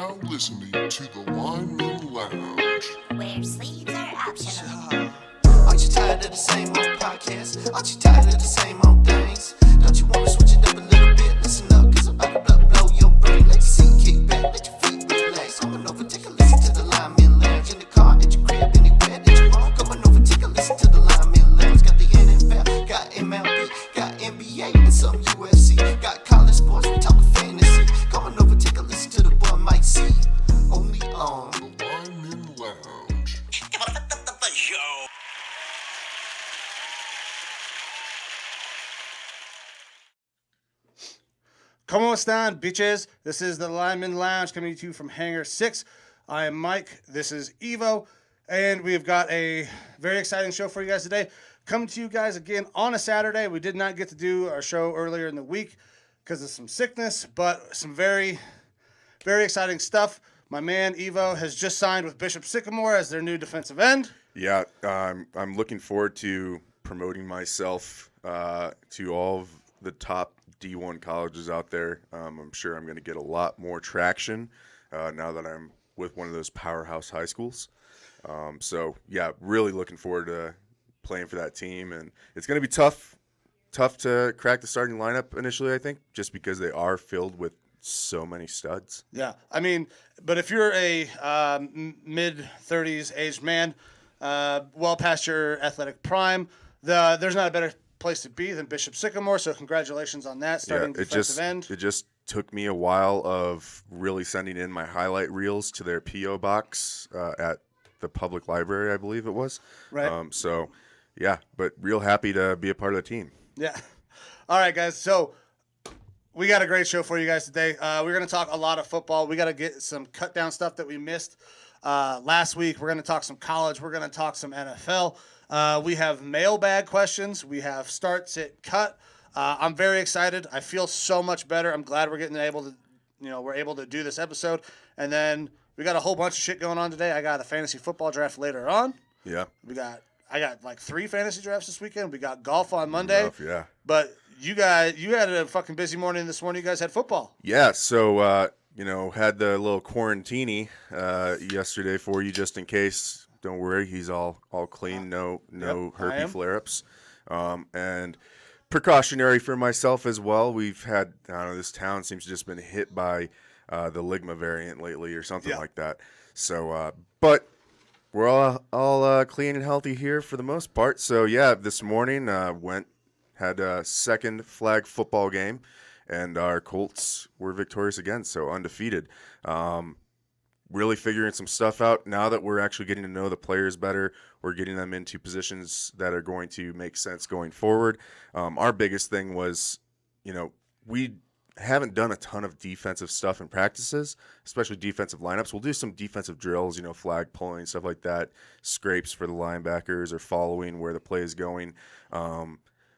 now listening to the Lineman Lounge. Where sleeves are optional. Aren't you tired of the same old podcast? Aren't you tired of the same old things? Don't you want to switch it up a little bit? Listen up, cause I'm about to blow your brain. Let your seat kick back, let your feet relax. Come on over, take a listen to the Lineman Lounge. In the car, at your crib, anywhere that you want. Come on over, take a listen to the Lineman Lounge. Got the NFL, got MLB, got NBA, and some UFC. Got college sports, we talking fantasy. Come on over, take a listen to the boy Mike C. Only on The Lineman Lounge. ¿Cómo están, bitches? This is the Lineman Lounge coming to you from Hangar 6. I am Mike. This is Evo. And we've got a very exciting show for you guys today. Coming to you guys again on a Saturday. We did not get to do our show earlier in the week because of some sickness, but some very, very exciting stuff. My man Evo has just signed with Bishop Sycamore as their new defensive end. Yeah, I'm looking forward to promoting myself to all of the top D1 colleges out there. I'm sure I'm going to get a lot more traction now that I'm with one of those powerhouse high schools. So, yeah, really looking forward to playing for that team. And it's going to be tough to crack the starting lineup initially, I think, just because they are filled with so many studs. Yeah, I mean, but if you're a mid-30s aged man, well past your athletic prime, there's not a better place to be than Bishop Sycamore, so congratulations on that, starting defensive end. It just took me a while of really sending in my highlight reels to their P.O. box at the public library, I believe it was. Right. So, yeah, but real happy to be a part of the team. Yeah. All right, guys, so we got a great show for you guys today. We're going to talk a lot of football. We got to get some cut-down stuff that we missed last week. We're going to talk some college. We're going to talk some NFL. We have mailbag questions. We have start, sit, cut. I'm very excited. I feel so much better. I'm glad we're we're able to do this episode. And then we got a whole bunch of shit going on today. I got a fantasy football draft later on. Yeah. I got like 3 fantasy drafts this weekend. We got golf on Monday. Enough, yeah. But you had a fucking busy morning this morning. You guys had football. Yeah, so, had the little quarantini yesterday for you just in case. Don't worry, he's all clean, no herpes flare-ups. And precautionary for myself as well. We've had, this town seems to just been hit by the Ligma variant lately or something like that. So, but we're all clean and healthy here for the most part. So, yeah, this morning had a second flag football game, and our Colts were victorious again, so undefeated. Really figuring some stuff out now that we're actually getting to know the players better. We're getting them into positions that are going to make sense going forward. Our biggest thing was, we haven't done a ton of defensive stuff in practices, especially defensive lineups. We'll do some defensive drills, flag pulling, stuff like that, scrapes for the linebackers or following where the play is going.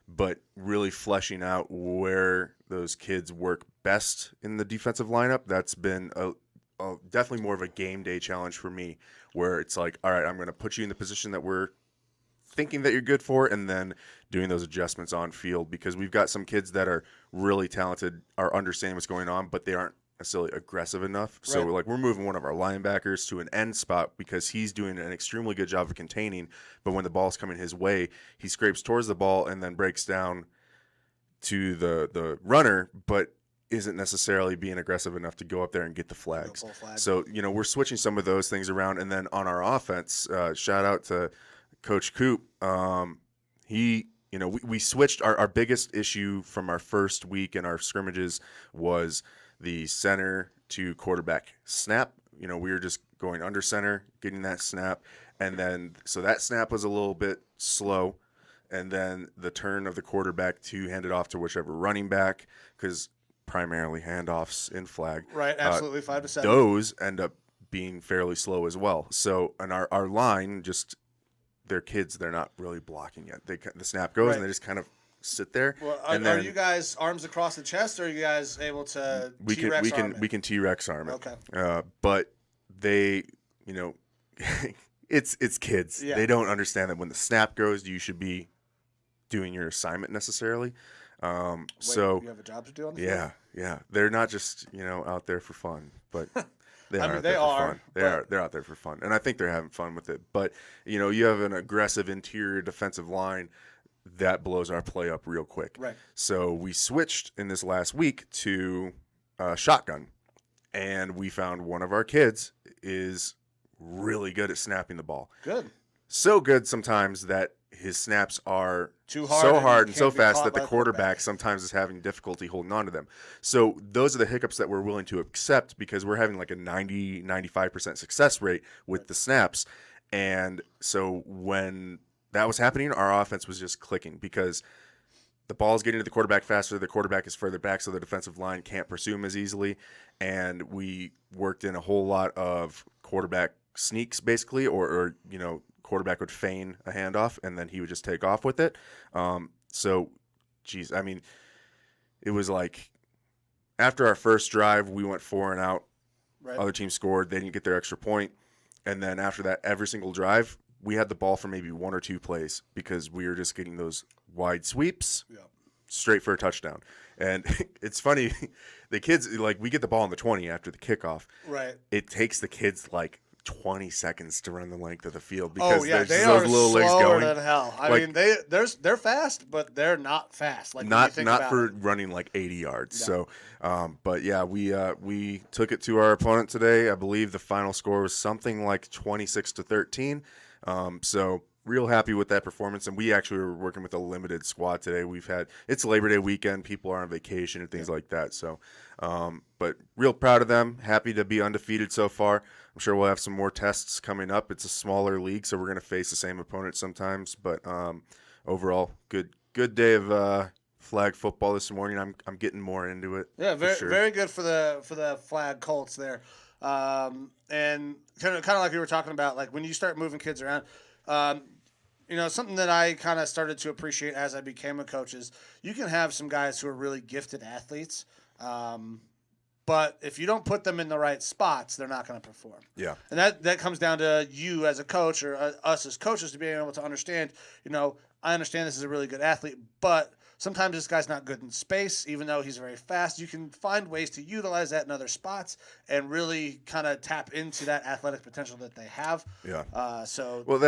But really fleshing out where those kids work best in the defensive lineup, that's been definitely more of a game day challenge for me, where it's like, all right, I'm going to put you in the position that we're thinking that you're good for, and then doing those adjustments on field, because we've got some kids that are really talented, are understanding what's going on, but they aren't necessarily aggressive enough. Right. So we're moving one of our linebackers to an end spot because he's doing an extremely good job of containing, but when the ball's coming his way, he scrapes towards the ball and then breaks down to the runner, but isn't necessarily being aggressive enough to go up there and get the flags. So, we're switching some of those things around. And then on our offense, shout out to Coach Coop. We switched. Our biggest issue from our first week in our scrimmages was the center to quarterback snap. We were just going under center, getting that snap. And then, so that snap was a little bit slow. And then the turn of the quarterback to hand it off to whichever running back, because primarily handoffs in flag. Right, absolutely, 5 to 7. Those end up being fairly slow as well. So, and our line, just, they're kids, they're not really blocking yet. The snap goes, right, and they just kind of sit there. Well, are you guys arms across the chest, or are you guys able to T-Rex arm it? We can T-Rex arm it. Okay. But they, it's kids. Yeah. They don't understand that when the snap goes, you should be doing your assignment necessarily. So you have a job to do on the field? Yeah. They're not just, out there for fun. But They I are mean, out they there for are. fun. They're out there for fun, and I think they're having fun with it. But you have an aggressive interior defensive line that blows our play up real quick. Right. So we switched in this last week to shotgun, and we found one of our kids is really good at snapping the ball. Good. So good sometimes that his snaps are Too hard so and hard you and so can't be fast caught that the by the quarterback quarterback. sometimes is having difficulty holding on to them. So those are the hiccups that we're willing to accept because we're having like a 95% success rate with the snaps. And so when that was happening, our offense was just clicking because the ball is getting to the quarterback faster. The quarterback is further back, so the defensive line can't pursue him as easily. And we worked in a whole lot of quarterback sneaks, basically, or quarterback would feign a handoff, and then he would just take off with it. Geez, I mean, it was like after our first drive, we went 4 and out. Right. Other team scored. They didn't get their extra point. And then after that, every single drive, we had the ball for maybe 1 or 2 plays because we were just getting those wide sweeps straight for a touchdown. And it's funny, the kids, like, we get the ball on the 20 after the kickoff. Right. It takes the kids like 20 seconds to run the length of the field because they there's are those little legs slower going. than hell. I Like, mean, they're fast, but they're not fast. Like when you not think not about for it. running like 80 yards. No. So, but yeah, we took it to our opponent today. I believe the final score was something like 26-13. So real happy with that performance. And we actually were working with a limited squad today. It's Labor Day weekend. People are on vacation and things like that. So, but real proud of them. Happy to be undefeated so far. I'm sure we'll have some more tests coming up. It's a smaller league, so we're going to face the same opponent sometimes. But overall, good day of flag football this morning. I'm getting more into it. Yeah, very sure. very good for the flag Colts there, and kind of like we were talking about, like when you start moving kids around, something that I kind of started to appreciate as I became a coach is you can have some guys who are really gifted athletes, but if you don't put them in the right spots, they're not going to perform. Yeah. And that comes down to you as a coach or us as coaches to being able to understand, I understand this is a really good athlete, but sometimes this guy's not good in space, even though he's very fast. You can find ways to utilize that in other spots and really kind of tap into that athletic potential that they have. Yeah. Well,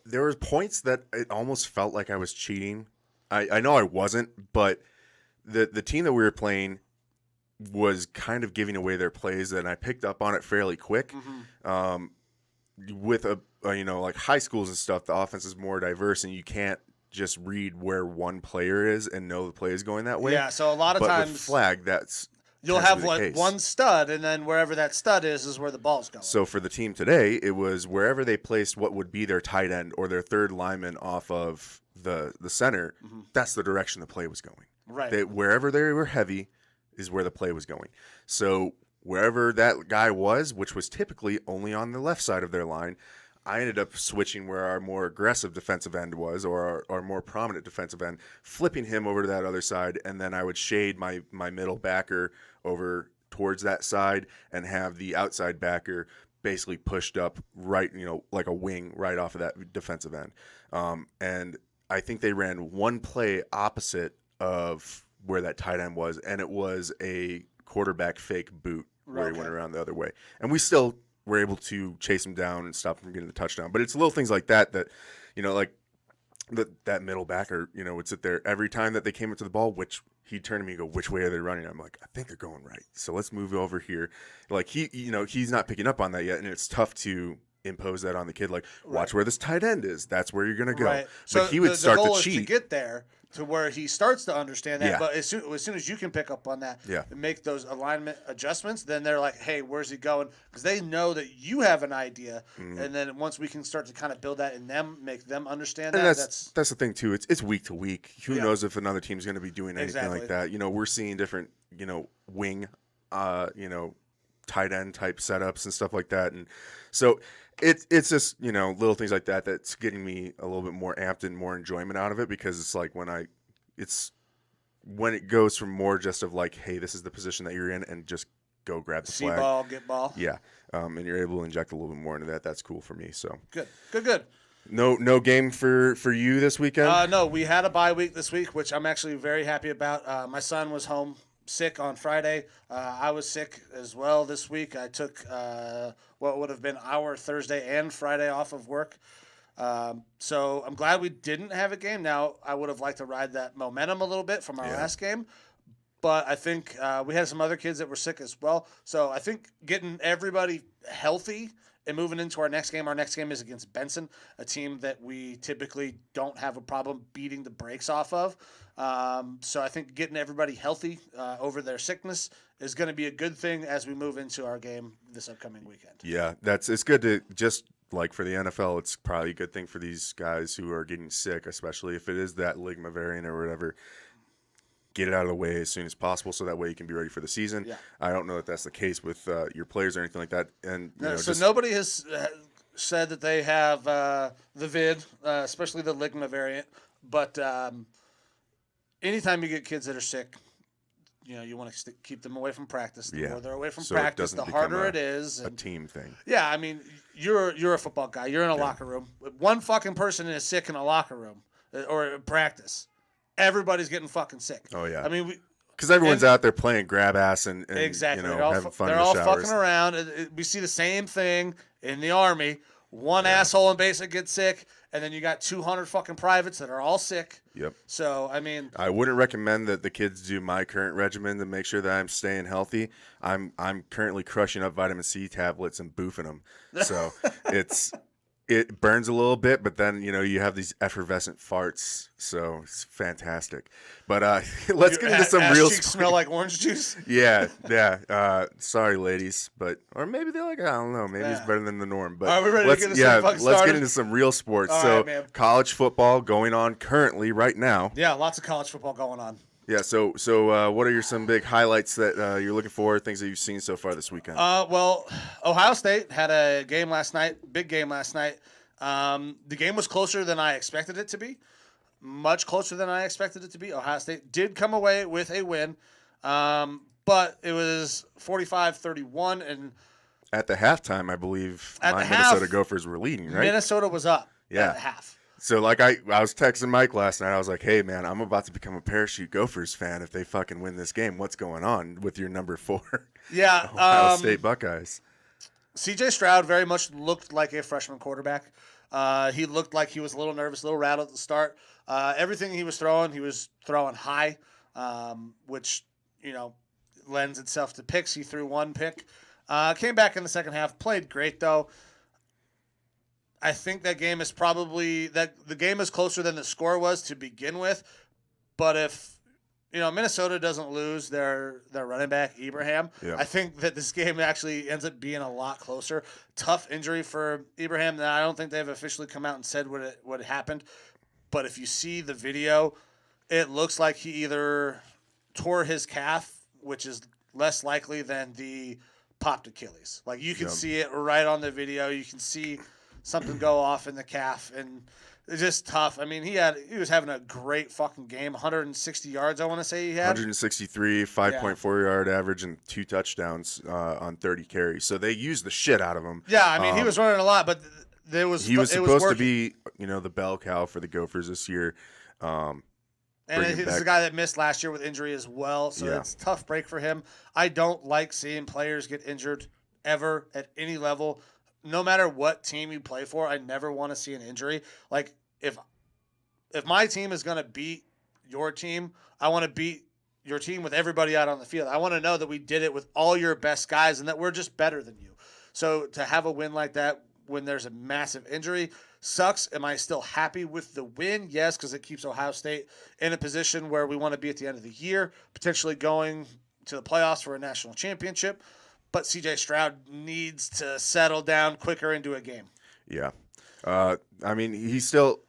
there were points that it almost felt like I was cheating. I know I wasn't, but the team that we were playing was kind of giving away their plays, and I picked up on it fairly quick. With like high schools and stuff, the offense is more diverse, and you can't just read where one player is and know the play is going that way. Yeah, so a lot of but times with flag, you'll tends to have be the case. one stud, and then wherever that stud is where the ball's going. So for the team today, it was wherever they placed what would be their tight end or their third lineman off of the center, that's the direction the play was going. Right. Wherever they were heavy is where the play was going. So wherever that guy was, which was typically only on the left side of their line, I ended up switching where our more aggressive defensive end was, or our more prominent defensive end, flipping him over to that other side, and then I would shade my middle backer over towards that side and have the outside backer basically pushed up right, like a wing right off of that defensive end. And I think they ran one play opposite of where that tight end was, and it was a quarterback fake boot where he went around the other way. And we still were able to chase him down and stop him from getting the touchdown. But it's little things like that, like that middle backer, would sit there every time that they came into the ball, which he'd turn to me and go, which way are they running? I'm like, I think they're going right. So let's move over here. Like he's not picking up on that yet. And it's tough to impose that on the kid. Like, watch where this tight end is. That's where you're going to go. Right. But So he would the start goal to is cheat. to get there to where he starts to understand that. Yeah. But as soon as you can pick up on that Yeah. and make those alignment adjustments, then they're like, hey, where's he going? Because they know that you have an idea. And then once we can start to kind of build that in them, make them understand And that. that's the thing too. It's week to week. Who Yeah. knows if another team's going to be doing anything Exactly. like that? We're seeing different, wing, tight end type setups and stuff like that. And so it's just, little things like that that's getting me a little bit more amped and more enjoyment out of it, because it's like when it goes from more just of like, hey, this is the position that you're in, and just go grab the See flag. ball, get ball. Yeah. And you're able to inject a little bit more into that. That's cool for me. So Good. no game for you this weekend? No, we had a bye week this week, which I'm actually very happy about. My son was home sick on Friday. I was sick as well this week. I took what would have been our Thursday and Friday off of work. So I'm glad we didn't have a game. Now, I would have liked to ride that momentum a little bit from our last game. But I think we had some other kids that were sick as well. So I think getting everybody healthy and moving into our next game is against Benson, a team that we typically don't have a problem beating the brakes off of. So I think getting everybody healthy over their sickness is going to be a good thing as we move into our game this upcoming weekend. Yeah, it's good to just like for the NFL, it's probably a good thing for these guys who are getting sick, especially if it is that Ligma variant or whatever. Get it out of the way as soon as possible, so that way you can be ready for the season. Yeah. I don't know if that's the case with your players or anything like that. And nobody has said that they have the vid, especially the Ligma variant. But anytime you get kids that are sick, you want to keep them away from practice. The more they're away from practice, the harder it is. A team thing. Yeah, I mean, you're a football guy. You're in a locker room. One fucking person is sick in a locker room or practice. Everybody's getting fucking sick. Oh yeah. I mean, because everyone's out there playing grab ass and exactly. having fun. They're in the all showers. fucking around. We see the same thing in the Army. One asshole in basic gets sick, and then you got 200 fucking privates that are all sick. Yep. So I mean, I wouldn't recommend that the kids do my current regimen to make sure that I'm staying healthy. I'm currently crushing up vitamin C tablets and boofing them. So it burns a little bit, but then you have these effervescent farts, so it's fantastic. But let's get into some real. Cheeks smell like orange juice. Yeah. Sorry, ladies, or maybe they're like, I don't know, maybe it's better than the norm. But all right, we're ready to get let's get into some real sports. All right, man. College football going on currently right now. Yeah, lots of college football going on. Yeah. So what are some big highlights that you're looking for? Things that you've seen so far this weekend? Well, Ohio State had a game last night. Big game last night. The game was closer than I expected it to be. Much closer than I expected it to be. Ohio State did come away with a win, but it was 45-31. And at the halftime, I believe Minnesota Gophers were leading, right? Minnesota was up at the half. So, like, I was texting Mike last night. I was like, hey, man, I'm about to become a Parachute Gophers fan if they fucking win this game. What's going on with your number 4 Ohio State Buckeyes? C.J. Stroud very much looked like a freshman quarterback. He looked like he was a little nervous, a little rattled at the start. Everything he was throwing high, which, lends itself to picks. He threw one pick. Came back in the second half, played great, though. I think that game is the game is closer than the score was to begin with. But if Minnesota doesn't lose their running back, Ibrahim, I think that this game actually ends up being a lot closer. Tough injury for Ibrahim. I don't think they've officially come out and said what happened. But if you see the video, it looks like he either tore his calf, which is less likely than the popped Achilles. Like, you can see it right on the video. You can see something go off in the calf, and it's just tough. I mean, he was having a great fucking game. 160 yards, I want to say he had. 163, 5.4 yard average, and 2 touchdowns on 30 carries. So they used the shit out of him. Yeah, I mean, he was running a lot, but he was supposed to be, the bell cow for the Gophers this year. And he's the guy that missed last year with injury as well, so it's a tough break for him. I don't like seeing players get injured ever at any level. No matter what team you play for, I never want to see an injury. Like, if my team is going to beat your team, I want to beat your team with everybody out on the field. I want to know that we did it with all your best guys and that we're just better than you. So to have a win like that when there's a massive injury sucks. Am I still happy with the win? Yes, because it keeps Ohio State in a position where we want to be at the end of the year, potentially going to the playoffs for a national championship. But C.J. Stroud needs to settle down quicker into a game. Yeah. I mean, he's still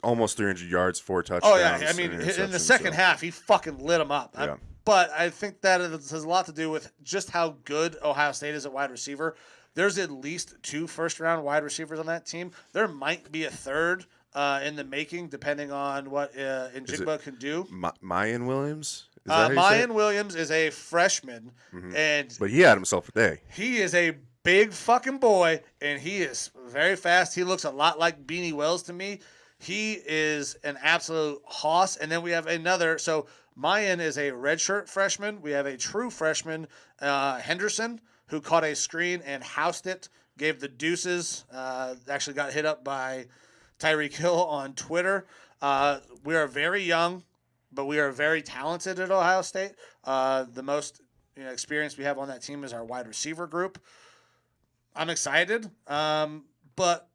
almost 300 yards, 4 touchdowns. Oh, yeah. I mean, in the second half, he fucking lit him up. Yeah. But I think that it has a lot to do with just how good Ohio State is at wide receiver. There's at least 2 first-round wide receivers on that team. There might be a third in the making, depending on what Njigba can do. Mayan Williams? Mayan Williams is a freshman, but he had himself a day. He is a big fucking boy, and he is very fast. He looks a lot like Beanie Wells to me. He is an absolute hoss. And then we have another. So Mayan is a redshirt freshman. We have a true freshman, Henderson, who caught a screen and housed it, gave the deuces. Actually got hit up by Tyreek Hill on Twitter. We are very young, but we are very talented at Ohio State. The most experience we have on that team is our wide receiver group. I'm excited. But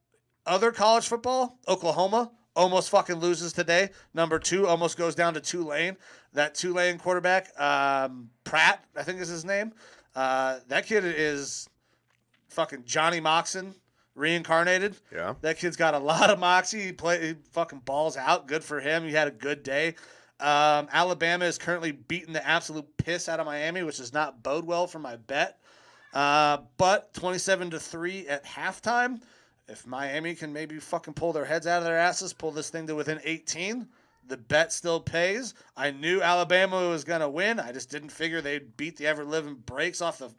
other college football, Oklahoma almost fucking loses today. Number 2 almost goes down to Tulane. That Tulane quarterback, Pratt, I think is his name. That kid is fucking Johnny Moxon reincarnated. Yeah. That kid's got a lot of moxie. He fucking balls out. Good for him. He had a good day. Alabama is currently beating the absolute piss out of Miami, which does not bode well for my bet. But 27-3 at halftime. If Miami can maybe fucking pull their heads out of their asses, pull this thing to within 18, the bet still pays. I knew Alabama was going to win. I just didn't figure they'd beat the ever-living brakes off the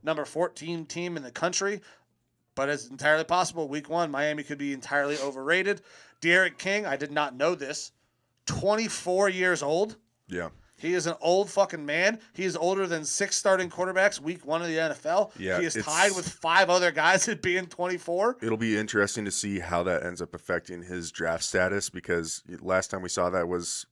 number 14 team in the country. But it's entirely possible. Week 1, Miami could be entirely overrated. De'Aaron King, I did not know this, 24 years old. Yeah. He is an old fucking man. He is older than 6 starting quarterbacks week 1 of the NFL. Yeah, he is tied with 5 other guys at being 24. It'll be interesting to see how that ends up affecting his draft status, because last time we saw that was...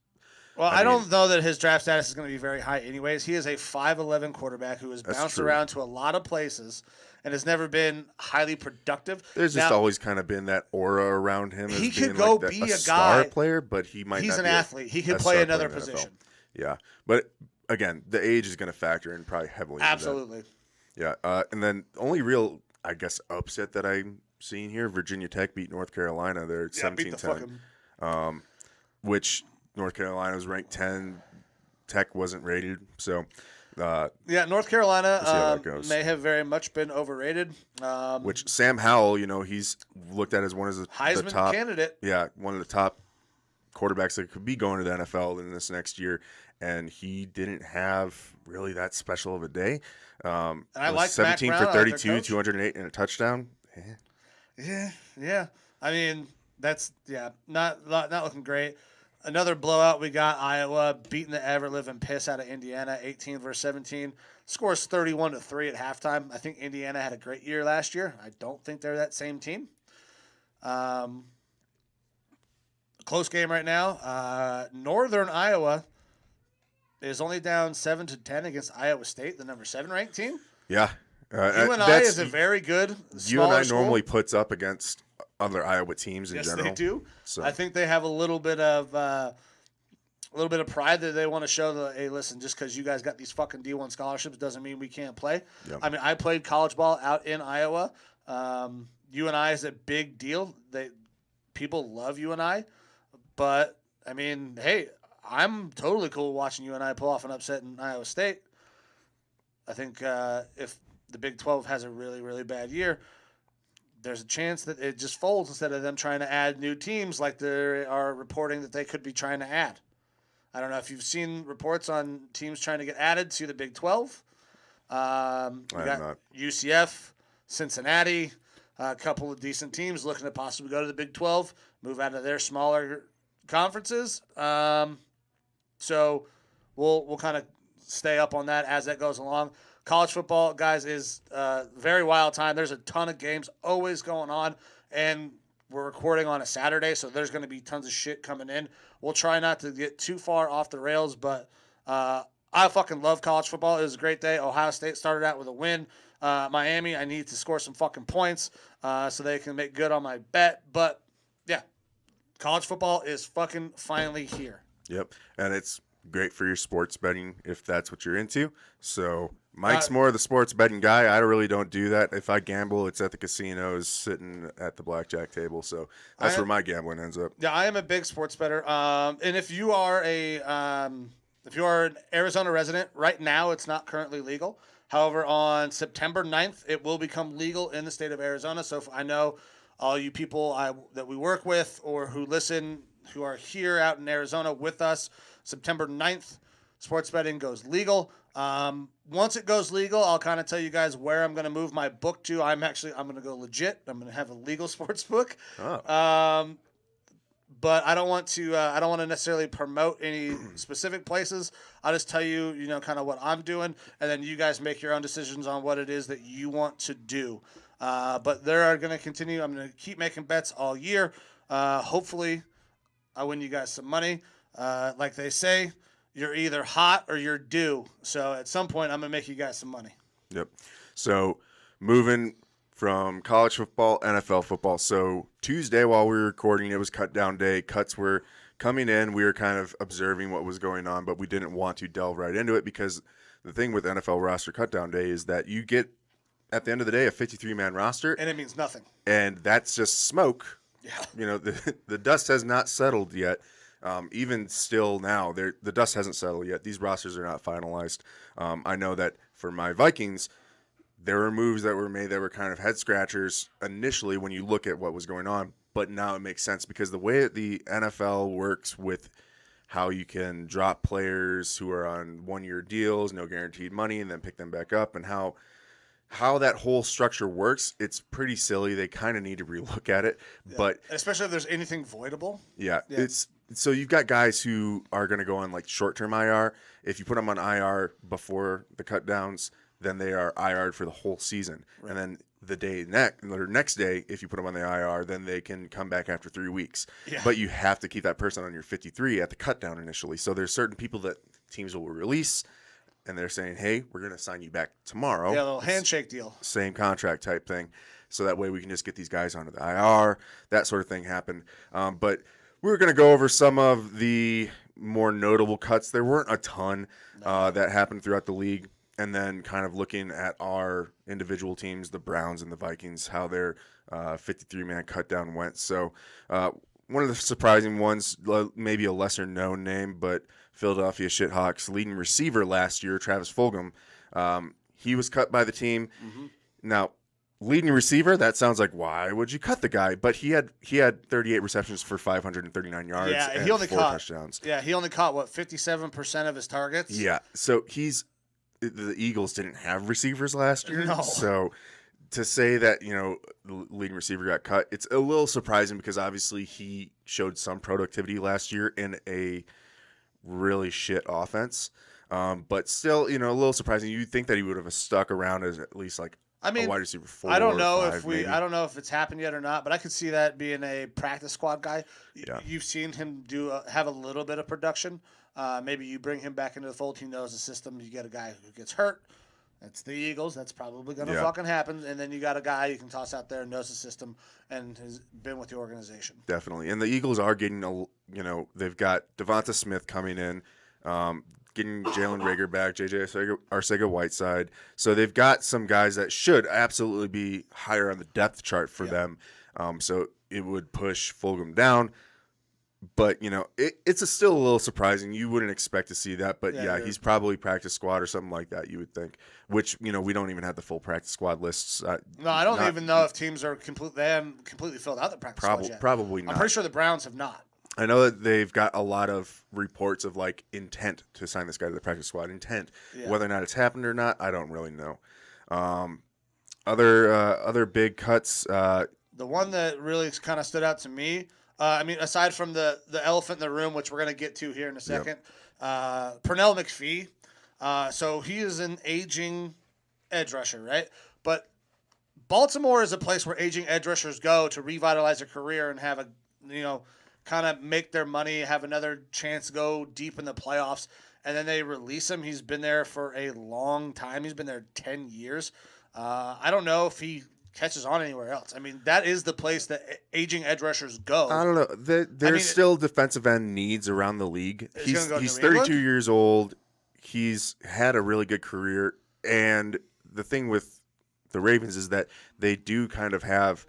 Well, I don't know that his draft status is going to be very high anyways. He is a 5'11 quarterback who has bounced around to a lot of places and has never been highly productive. There's just always kind of been that aura around him. He as could being go like be a a star guy. player, but he might He's not an be athlete. He could a play star another player in the NFL. position. Yeah, but again, the age is going to factor in probably heavily. Absolutely. Yeah, and then the only real, I guess, upset that I'm seeing here, Virginia Tech beat North Carolina. They're 17-10, which North Carolina was ranked 10. Tech wasn't rated, so... North Carolina we'll see how that goes. may have very much been overrated. Which Sam Howell, he's looked at as one of the Heisman top candidate. Yeah, one of the top quarterbacks that could be going to the NFL in this next year, and he didn't have really that special of a day. And I like 17 Mac for Brown, 32, 208 and a touchdown. Yeah. I mean, that's not looking great. Another blowout, we got Iowa beating the ever-living piss out of Indiana, 18-17. Scores 31-3 at halftime. I think Indiana had a great year last year. I don't think they're that same team. Close game right now. Northern Iowa is only down 7-10 against Iowa State, the number 7 ranked team. Yeah. UNI is a very good smaller UNI school. normally puts up against other Iowa teams in general. Yes, they do. So. I think they have a little bit of pride that they want to show that, hey, listen, just because you guys got these fucking D1 scholarships doesn't mean we can't play. Yep. I mean, I played college ball out in Iowa. UNI is a big deal. People love UNI, but I mean, hey, I'm totally cool watching UNI pull off an upset in Iowa State. I think if the Big 12 has a really, really bad year, there's a chance that it just folds instead of them trying to add new teams like they are reporting that they could be trying to add. I don't know if you've seen reports on teams trying to get added to the Big 12. We got UCF, Cincinnati, a couple of decent teams looking to possibly go to the Big 12, move out of their smaller conferences. So we'll kind of stay up on that as that goes along. College football, guys, is very wild time. There's a ton of games always going on, and we're recording on a Saturday, so there's going to be tons of shit coming in. We'll try not to get too far off the rails, but I fucking love college football. It was a great day. Ohio State started out with a win. Miami, I need to score some fucking points so they can make good on my bet. But, yeah, college football is fucking finally here. Yep, and it's great for your sports betting if that's what you're into. So Mike's more of the sports betting guy. I really don't do that. If I gamble, it's at the casinos, sitting at the blackjack table. So that's where my gambling ends up. Yeah, I am a big sports bettor. And if you are an Arizona resident, right now it's not currently legal. However, on September 9th, it will become legal in the state of Arizona. So if I know all you people that we work with or who listen, who are here out in Arizona with us, September 9th, sports betting goes legal. Once it goes legal, I'll kind of tell you guys where I'm going to move my book to. I'm going to go legit. I'm going to have a legal sports book. Oh. but I don't want to necessarily promote any specific places. I'll just tell you, kind of what I'm doing, and then you guys make your own decisions on what it is that you want to do. But there are going to continue. I'm going to keep making bets all year. Hopefully, I win you guys some money. Like they say, you're either hot or you're due. So at some point, I'm going to make you guys some money. Yep. So moving from college football, NFL football. So Tuesday while we were recording, it was cut down day. Cuts were coming in. We were kind of observing what was going on, but we didn't want to delve right into it because the thing with NFL roster cut down day is that you get, at the end of the day, a 53-man roster. And it means nothing. And that's just smoke. Yeah. The dust has not settled yet. Even still now, the dust hasn't settled yet. These rosters are not finalized. I know that for my Vikings, there were moves that were made that were kind of head scratchers initially when you look at what was going on, but now it makes sense because the way that the NFL works with how you can drop players who are on one-year deals, no guaranteed money, and then pick them back up, and how that whole structure works, it's pretty silly. They kind of need to relook at it, but especially if there's anything voidable. Yeah, it's so you've got guys who are going to go on like short-term IR. If you put them on IR before the cut downs, then they are IR'd for the whole season. Right. And then the next day, if you put them on the IR, then they can come back after 3 weeks. Yeah. But you have to keep that person on your 53 at the cut down initially. So there's certain people that teams will release, and they're saying, hey, we're going to sign you back tomorrow. Yeah, a little handshake deal. Same contract type thing. So that way we can just get these guys onto the IR. That sort of thing happened. But we're going to go over some of the more notable cuts. There weren't a ton that happened throughout the league. And then kind of looking at our individual teams, the Browns and the Vikings, how their 53-man cut down went. So one of the surprising ones, maybe a lesser-known name, but Philadelphia Shithawks leading receiver last year, Travis Fulgham, he was cut by the team. Mm-hmm. Now, leading receiver, that sounds like, why would you cut the guy? But he had 38 receptions for 539 yards and 4 touchdowns. Yeah, he only caught, 57% of his targets? Yeah, so the Eagles didn't have receivers last year. No. So to say that, the leading receiver got cut, it's a little surprising because obviously he showed some productivity last year in a really shit offense. But still, a little surprising. You'd think that he would have stuck around as at least like a wide receiver 4 I don't know or 5, maybe. I don't know if it's happened yet or not, but I could see that being a practice squad guy. Yeah. You've seen him have a little bit of production. Maybe you bring him back into the fold. He knows the system. You get a guy who gets hurt. That's the Eagles. That's probably going to fucking happen. And then you got a guy you can toss out there, knows the system, and has been with the organization. Definitely. And the Eagles are getting, they've got Devonta Smith coming in, getting Jalen Reagor back, J.J. Arcega-Whiteside. So they've got some guys that should absolutely be higher on the depth chart for them. So it would push Fulgham down. But, it's still a little surprising. You wouldn't expect to see that. But, he's probably practice squad or something like that, you would think. Which, we don't even have the full practice squad lists. No, I don't even know if teams are completely filled out the practice squad yet. Probably not. I'm pretty sure the Browns have not. I know that they've got a lot of reports of, intent to sign this guy to the practice squad. Intent. Yeah. Whether or not it's happened or not, I don't really know. Other big cuts. The one that really kind of stood out to me, aside from the elephant in the room, which we're going to get to here in a second, Pernell McPhee. So he is an aging edge rusher, right? But Baltimore is a place where aging edge rushers go to revitalize their career and have kind of make their money, have another chance to go deep in the playoffs, and then they release him. He's been there for a long time. He's been there 10 years. I don't know if he catches on anywhere else. That is the place that aging edge rushers go. I don't know. There's still defensive end needs around the league. He's 32 England? years old. He's had a really good career. And the thing with the Ravens is that they do kind of have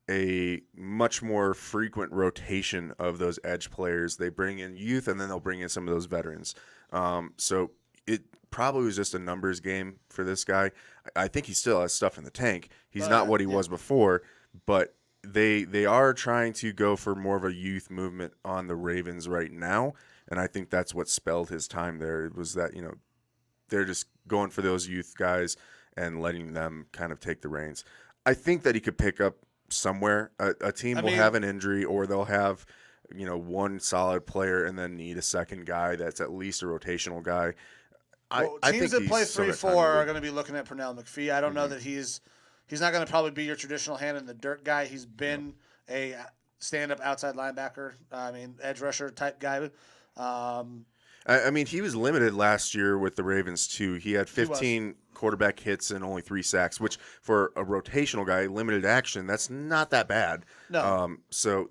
a much more frequent rotation of those edge players. They bring in youth, and then they'll bring in some of those veterans. So it probably was just a numbers game for this guy. I think he still has stuff in the tank. He's not what he was before, but they are trying to go for more of a youth movement on the Ravens right now, and I think that's what spelled his time there. It was that, they're just going for those youth guys and letting them kind of take the reins. I think that he could pick up somewhere. A team will have an injury, or they'll have one solid player and then need a second guy that's at least a rotational guy. I teams think that play he's still got 3-4 time to are learn. going to be looking at Pernell McPhee. I don't know that he's not going to probably be your traditional hand in the dirt guy. He's been a stand-up outside linebacker, edge rusher type guy. I mean, he was limited last year with the Ravens too. He had 15 quarterback hits and only 3 sacks, which for a rotational guy, limited action, that's not that bad. No. So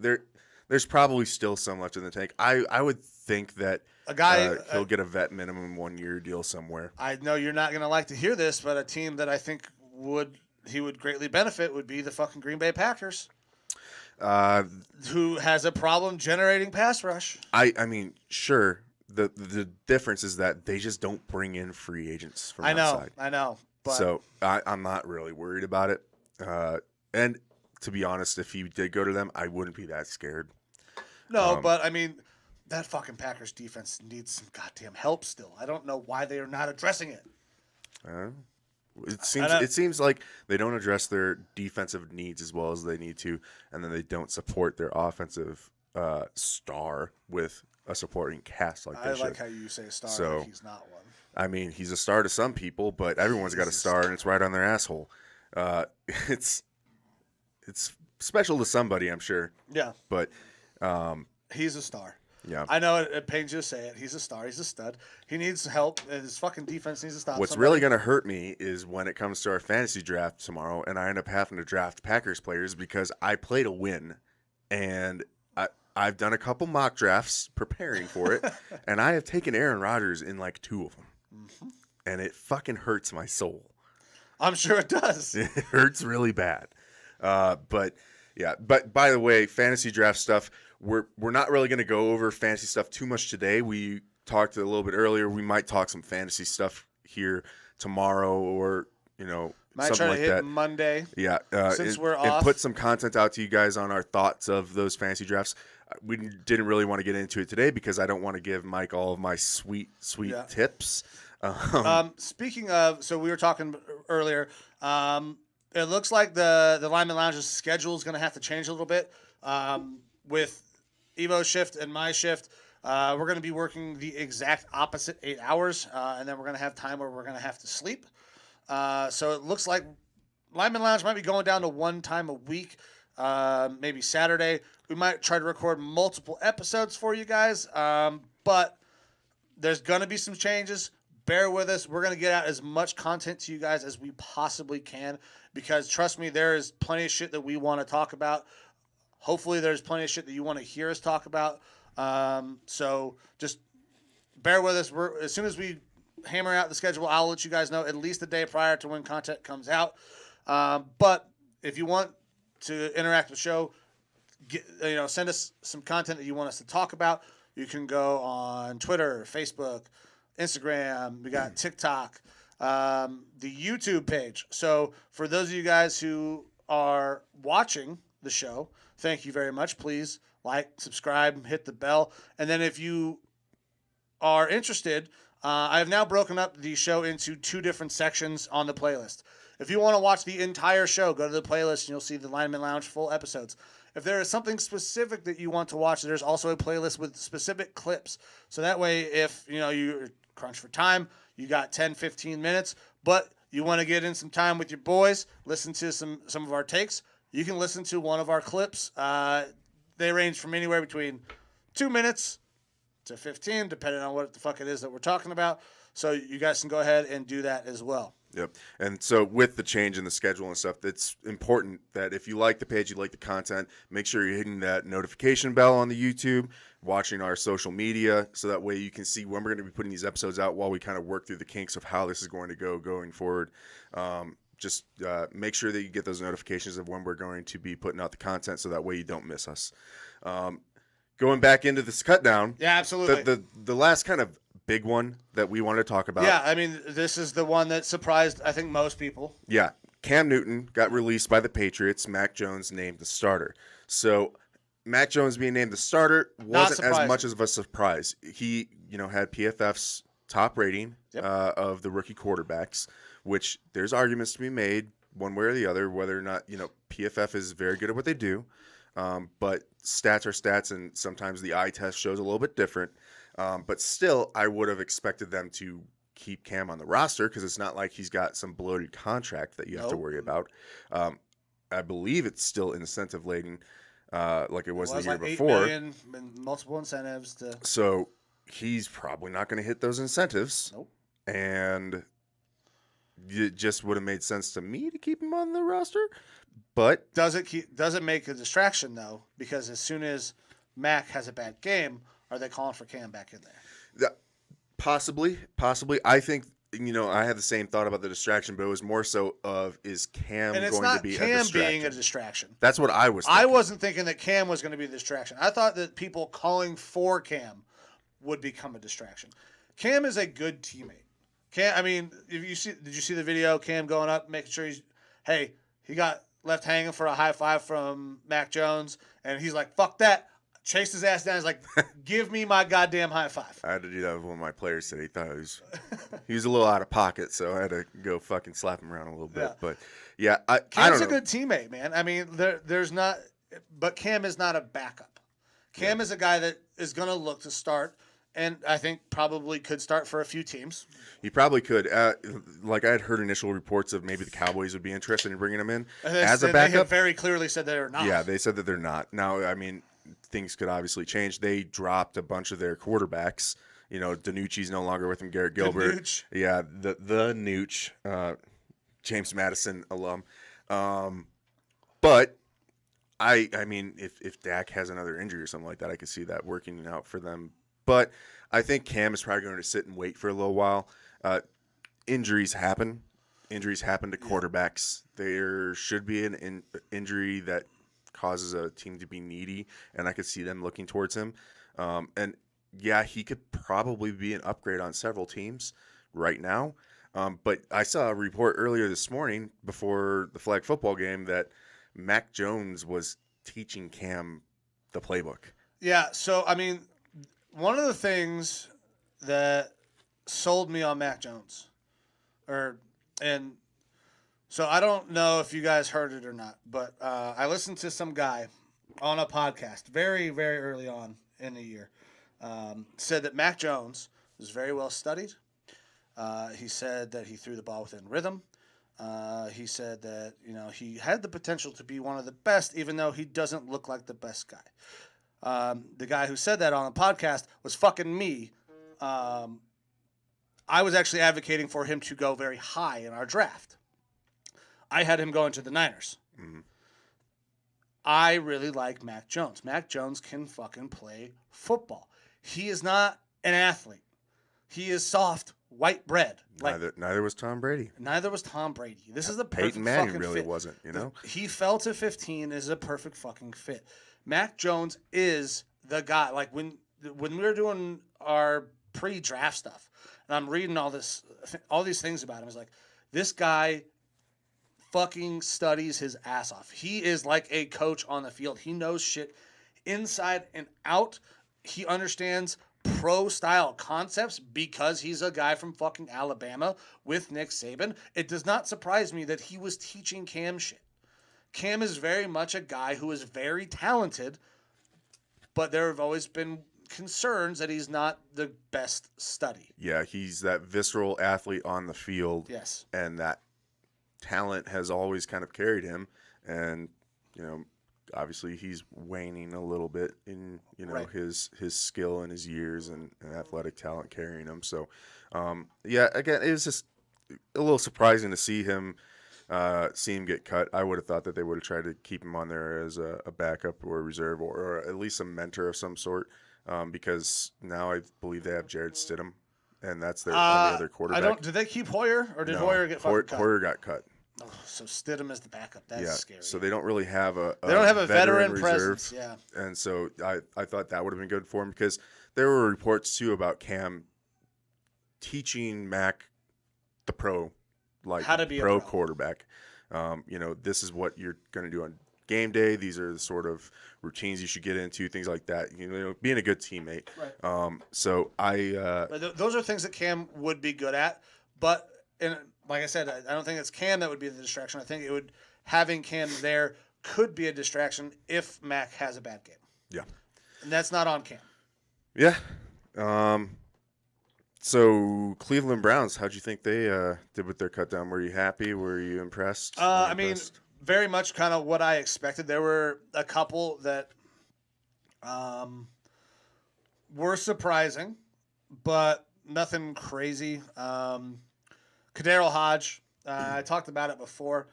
there's probably still so much in the tank. I would think that A guy he'll get a vet minimum 1-year deal somewhere. I know you're not going to like to hear this, but a team that I think he would greatly benefit would be the fucking Green Bay Packers, who has a problem generating pass rush. I mean, sure. The difference is that they just don't bring in free agents from outside. I know. But So I'm not really worried about it. And to be honest, if he did go to them, I wouldn't be that scared. no, but I mean, that fucking Packers defense needs some goddamn help still. I don't know why they are not addressing it. It seems like they don't address their defensive needs as well as they need to, and then they don't support their offensive star with a supporting cast like they I should. like how you say star, So- like he's not one. I mean, he's a star to some people, but everyone's got a star, and it's right on their asshole. It's special to somebody, I'm sure, Yeah, but he's a star. yeah. I know it pains you to say it. He's a star. He's a stud. He needs help. And his fucking defense needs to stop. What's somebody. really going to hurt me is when it comes to our fantasy draft tomorrow, and I end up having to draft Packers players because I play to win, and I've done a couple mock drafts preparing for it, and I have taken Aaron Rodgers in like 2 of them, and it fucking hurts my soul. I'm sure it does. It hurts really bad. But yeah. But by the way, fantasy draft stuff. We're not really going to go over fantasy stuff too much today. We talked a little bit earlier. We might talk some fantasy stuff here tomorrow, or Might something try to like hit that. Monday. Yeah, Since we're and off. put some content out to you guys on our thoughts of those fantasy drafts. We didn't really want to get into it today because I don't want to give Mike all of my sweet Yeah. tips. Speaking of, so we were talking earlier. It looks like the Lineman Lounge's schedule is going to have to change a little bit. With Evo's shift and my shift, we're going to be working the exact opposite 8 hours, and then we're going to have time where we're going to have to sleep. So it looks like Lineman Lounge might be going down to 1 time a week, maybe Saturday. We might try to record multiple episodes for you guys, but there's going to be some changes. Bear with us. We're going to get out as much content to you guys as we possibly can because, trust me, there is plenty of shit that we want to talk about. Hopefully, there's plenty of shit that you want to hear us talk about. So just bear with us. As soon as we hammer out the schedule, I'll let you guys know at least a day prior to when content comes out. But if you want to interact with the show, send us some content that you want us to talk about. You can go on Twitter, Facebook, Instagram. We got TikTok, the YouTube page. So for those of you guys who are watching the show, thank you very much. Please like, subscribe, hit the bell. And then if you are interested, I have now broken up the show into 2 different sections on the playlist. If you want to watch the entire show, go to the playlist and you'll see the Lineman Lounge full episodes. If there is something specific that you want to watch, there's also a playlist with specific clips. So that way, if you're crunched for time, you got 10, 15 minutes, but you want to get in some time with your boys, listen to some of our takes, you can listen to one of our clips. They range from anywhere between 2 minutes to 15, depending on what the fuck it is that we're talking about. So you guys can go ahead and do that as well. Yep. And so with the change in the schedule and stuff, it's important that if you like the page, you like the content, make sure you're hitting that notification bell on the YouTube, watching our social media, so that way you can see when we're going to be putting these episodes out while we kind of work through the kinks of how this is going to go going forward. Just make sure that you get those notifications of when we're going to be putting out the content, so that way you don't miss us. Going back into this cut down. Yeah, absolutely. The last kind of big one that we wanted to talk about. Yeah, I mean, this is the one that surprised, I think, most people. Yeah. Cam Newton got released by the Patriots. Mac Jones named the starter. So Mac Jones being named the starter wasn't as much of a surprise. He, had PFF's top rating of the rookie quarterbacks, which there's arguments to be made one way or the other, whether or not, PFF is very good at what they do. But stats are stats, and sometimes the eye test shows a little bit different. But still, I would have expected them to keep Cam on the roster because it's not like he's got some bloated contract that you have to worry about. I believe it's still incentive laden, like it was the year like before. $8 million and multiple incentives to. So he's probably not going to hit those incentives. Nope. And it just would have made sense to me to keep him on the roster. But Does it make a distraction though? Because as soon as Mac has a bad game, are they calling for Cam back in there? possibly. I think, I had the same thought about the distraction, but it was more so of, is Cam And it's going not to be Cam a distraction? being a distraction. That's what I was thinking. I wasn't thinking that Cam was going to be a distraction. I thought that people calling for Cam would become a distraction. Cam is a good teammate. did you see the video? Cam going up, making sure he got left hanging for a high five from Mac Jones, and he's like, "Fuck that." Chased his ass down. He's like, "Give me my goddamn high five." I had to do that with one of my players today. He thought he was a little out of pocket, so I had to go fucking slap him around a little bit. Yeah. But yeah, I Cam's don't a know. good teammate, man. There's not, but Cam is not a backup. Cam is a guy that is going to look to start, and I think probably could start for a few teams. He probably could. Like I had heard initial reports of maybe the Cowboys would be interested in bringing him in as a They backup. have very clearly said they're not. Yeah, they said that they're not. Now, things could obviously change. They dropped a bunch of their quarterbacks. Danucci's no longer with him. Garrett Gilbert. Nooch. Yeah, the Nooch, James Madison alum. But if Dak has another injury or something like that, I could see that working out for them. But I think Cam is probably going to sit and wait for a little while. Injuries happen. Injuries happen to quarterbacks. There should be an injury that causes a team to be needy, and I could see them looking towards him. And yeah, he could probably be an upgrade on several teams right now. But I saw a report earlier this morning before the flag football game that Mac Jones was teaching Cam the playbook. Yeah, so, one of the things that sold me on Mac Jones, so I don't know if you guys heard it or not, but I listened to some guy on a podcast very, very early on in the year, said that Mac Jones was very well studied. He said that he threw the ball within rhythm. He said that, he had the potential to be one of the best, even though he doesn't look like the best guy. The guy who said that on the podcast was fucking me. I was actually advocating for him to go very high in our draft. I had him going to the Niners. Mm-hmm. I really like Mac Jones. Mac Jones can fucking play football. He is not an athlete. He is soft, white bread. Neither was Tom Brady. Neither was Tom Brady. This is the perfect Peyton Manning fucking really fit. wasn't, He fell to 15 is a perfect fucking fit. Mac Jones is the guy. Like when we were doing our pre-draft stuff, and I'm reading all these things about him, it's like, this guy fucking studies his ass off. He is like a coach on the field. He knows shit inside and out. He understands pro-style concepts because he's a guy from fucking Alabama with Nick Saban. It does not surprise me that he was teaching Cam shit. Cam is very much a guy who is very talented, but there have always been concerns that he's not the best study. Yeah, he's that visceral athlete on the field. Yes. And that talent has always kind of carried him. And, obviously he's waning a little bit in, Right. his skill and his years and athletic talent carrying him. So, again, it was just a little surprising to see him get cut. I would have thought that they would have tried to keep him on there as a backup or a reserve or at least a mentor of some sort, because now I believe they have Jared Stidham, and that's their only other quarterback. Did they keep Hoyer, or did No, Hoyer get fucking cut? Hoyer got cut. Oh, so Stidham is the backup. That's scary. So they don't really have They don't have a veteran reserve. presence. Yeah. And so I thought that would have been good for him, because there were reports too about Cam teaching Mac the how to be a pro quarterback. This is what you're going to do on game day. These are the sort of routines you should get into, things like that. Being a good teammate. Right. So Those are things that Cam would be good at, but like I said, I don't think it's Cam that would be the distraction. I think having Cam there could be a distraction if Mac has a bad game. Yeah. And that's not on Cam. Yeah. So Cleveland Browns, how'd you think they did with their cut down? Were you happy? Were you impressed? I mean, very much kind of what I expected. There were a couple that were surprising, but nothing crazy. Kadarius Hodge, I talked about it before.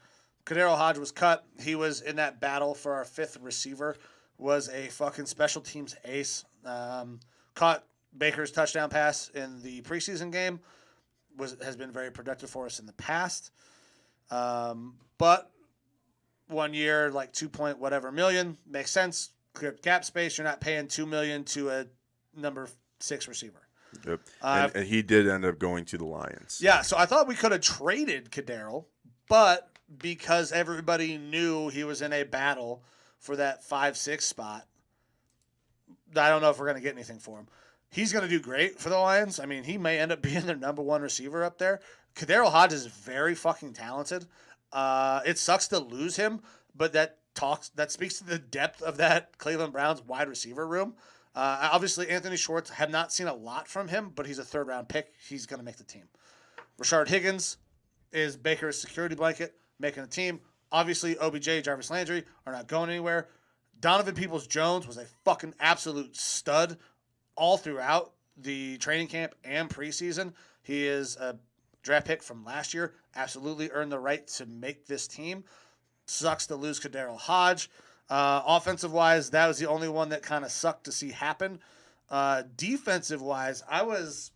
Kadarius Hodge was cut. He was in that battle for our 5th receiver, was a fucking special teams ace. Caught Baker's touchdown pass in the preseason game, has been very productive for us in the past. But 1 year, like 2 point whatever million, makes sense. Clear cap space. You're not paying $2 million to a number 6 receiver. Yep. And he did end up going to the Lions. Yeah, so I thought we could have traded Kadarius, but because everybody knew he was in a battle for that 5-6 spot, I don't know if we're going to get anything for him. He's going to do great for the Lions. I mean, he may end up being their number 1 receiver up there. Kadarius Hodge is very fucking talented. It sucks to lose him, but that speaks to the depth of that Cleveland Browns wide receiver room. Obviously, Anthony Schwartz, have not seen a lot from him, but he's a 3rd-round pick. He's going to make the team. Rashard Higgins is Baker's security blanket, making the team. Obviously, OBJ, Jarvis Landry are not going anywhere. Donovan Peoples-Jones was a fucking absolute stud all throughout the training camp and preseason. He is a draft pick from last year. Absolutely earned the right to make this team. Sucks to lose Kadarius Hodge. Offensive-wise, that was the only one that kind of sucked to see happen. Defensive-wise, I was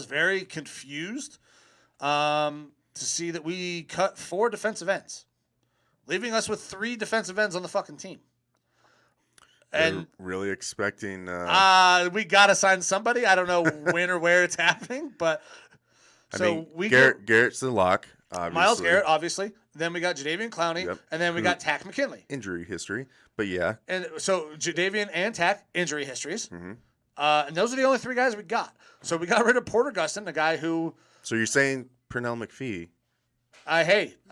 very confused to see that we cut 4 defensive ends, leaving us with 3 defensive ends on the fucking team. And really expecting. We gotta sign somebody. I don't know when or where it's happening, but Garrett's the lock. Obviously. Myles Garrett, obviously. Then we got Jadeveon Clowney, Yep. and then we got Tack McKinley. Injury history, but yeah. And so Jadeveon and Tack, injury histories. Mm-hmm. And those are the only 3 guys we got. So we got rid of Porter Gustin, the guy who. So you're saying Pernell McPhee?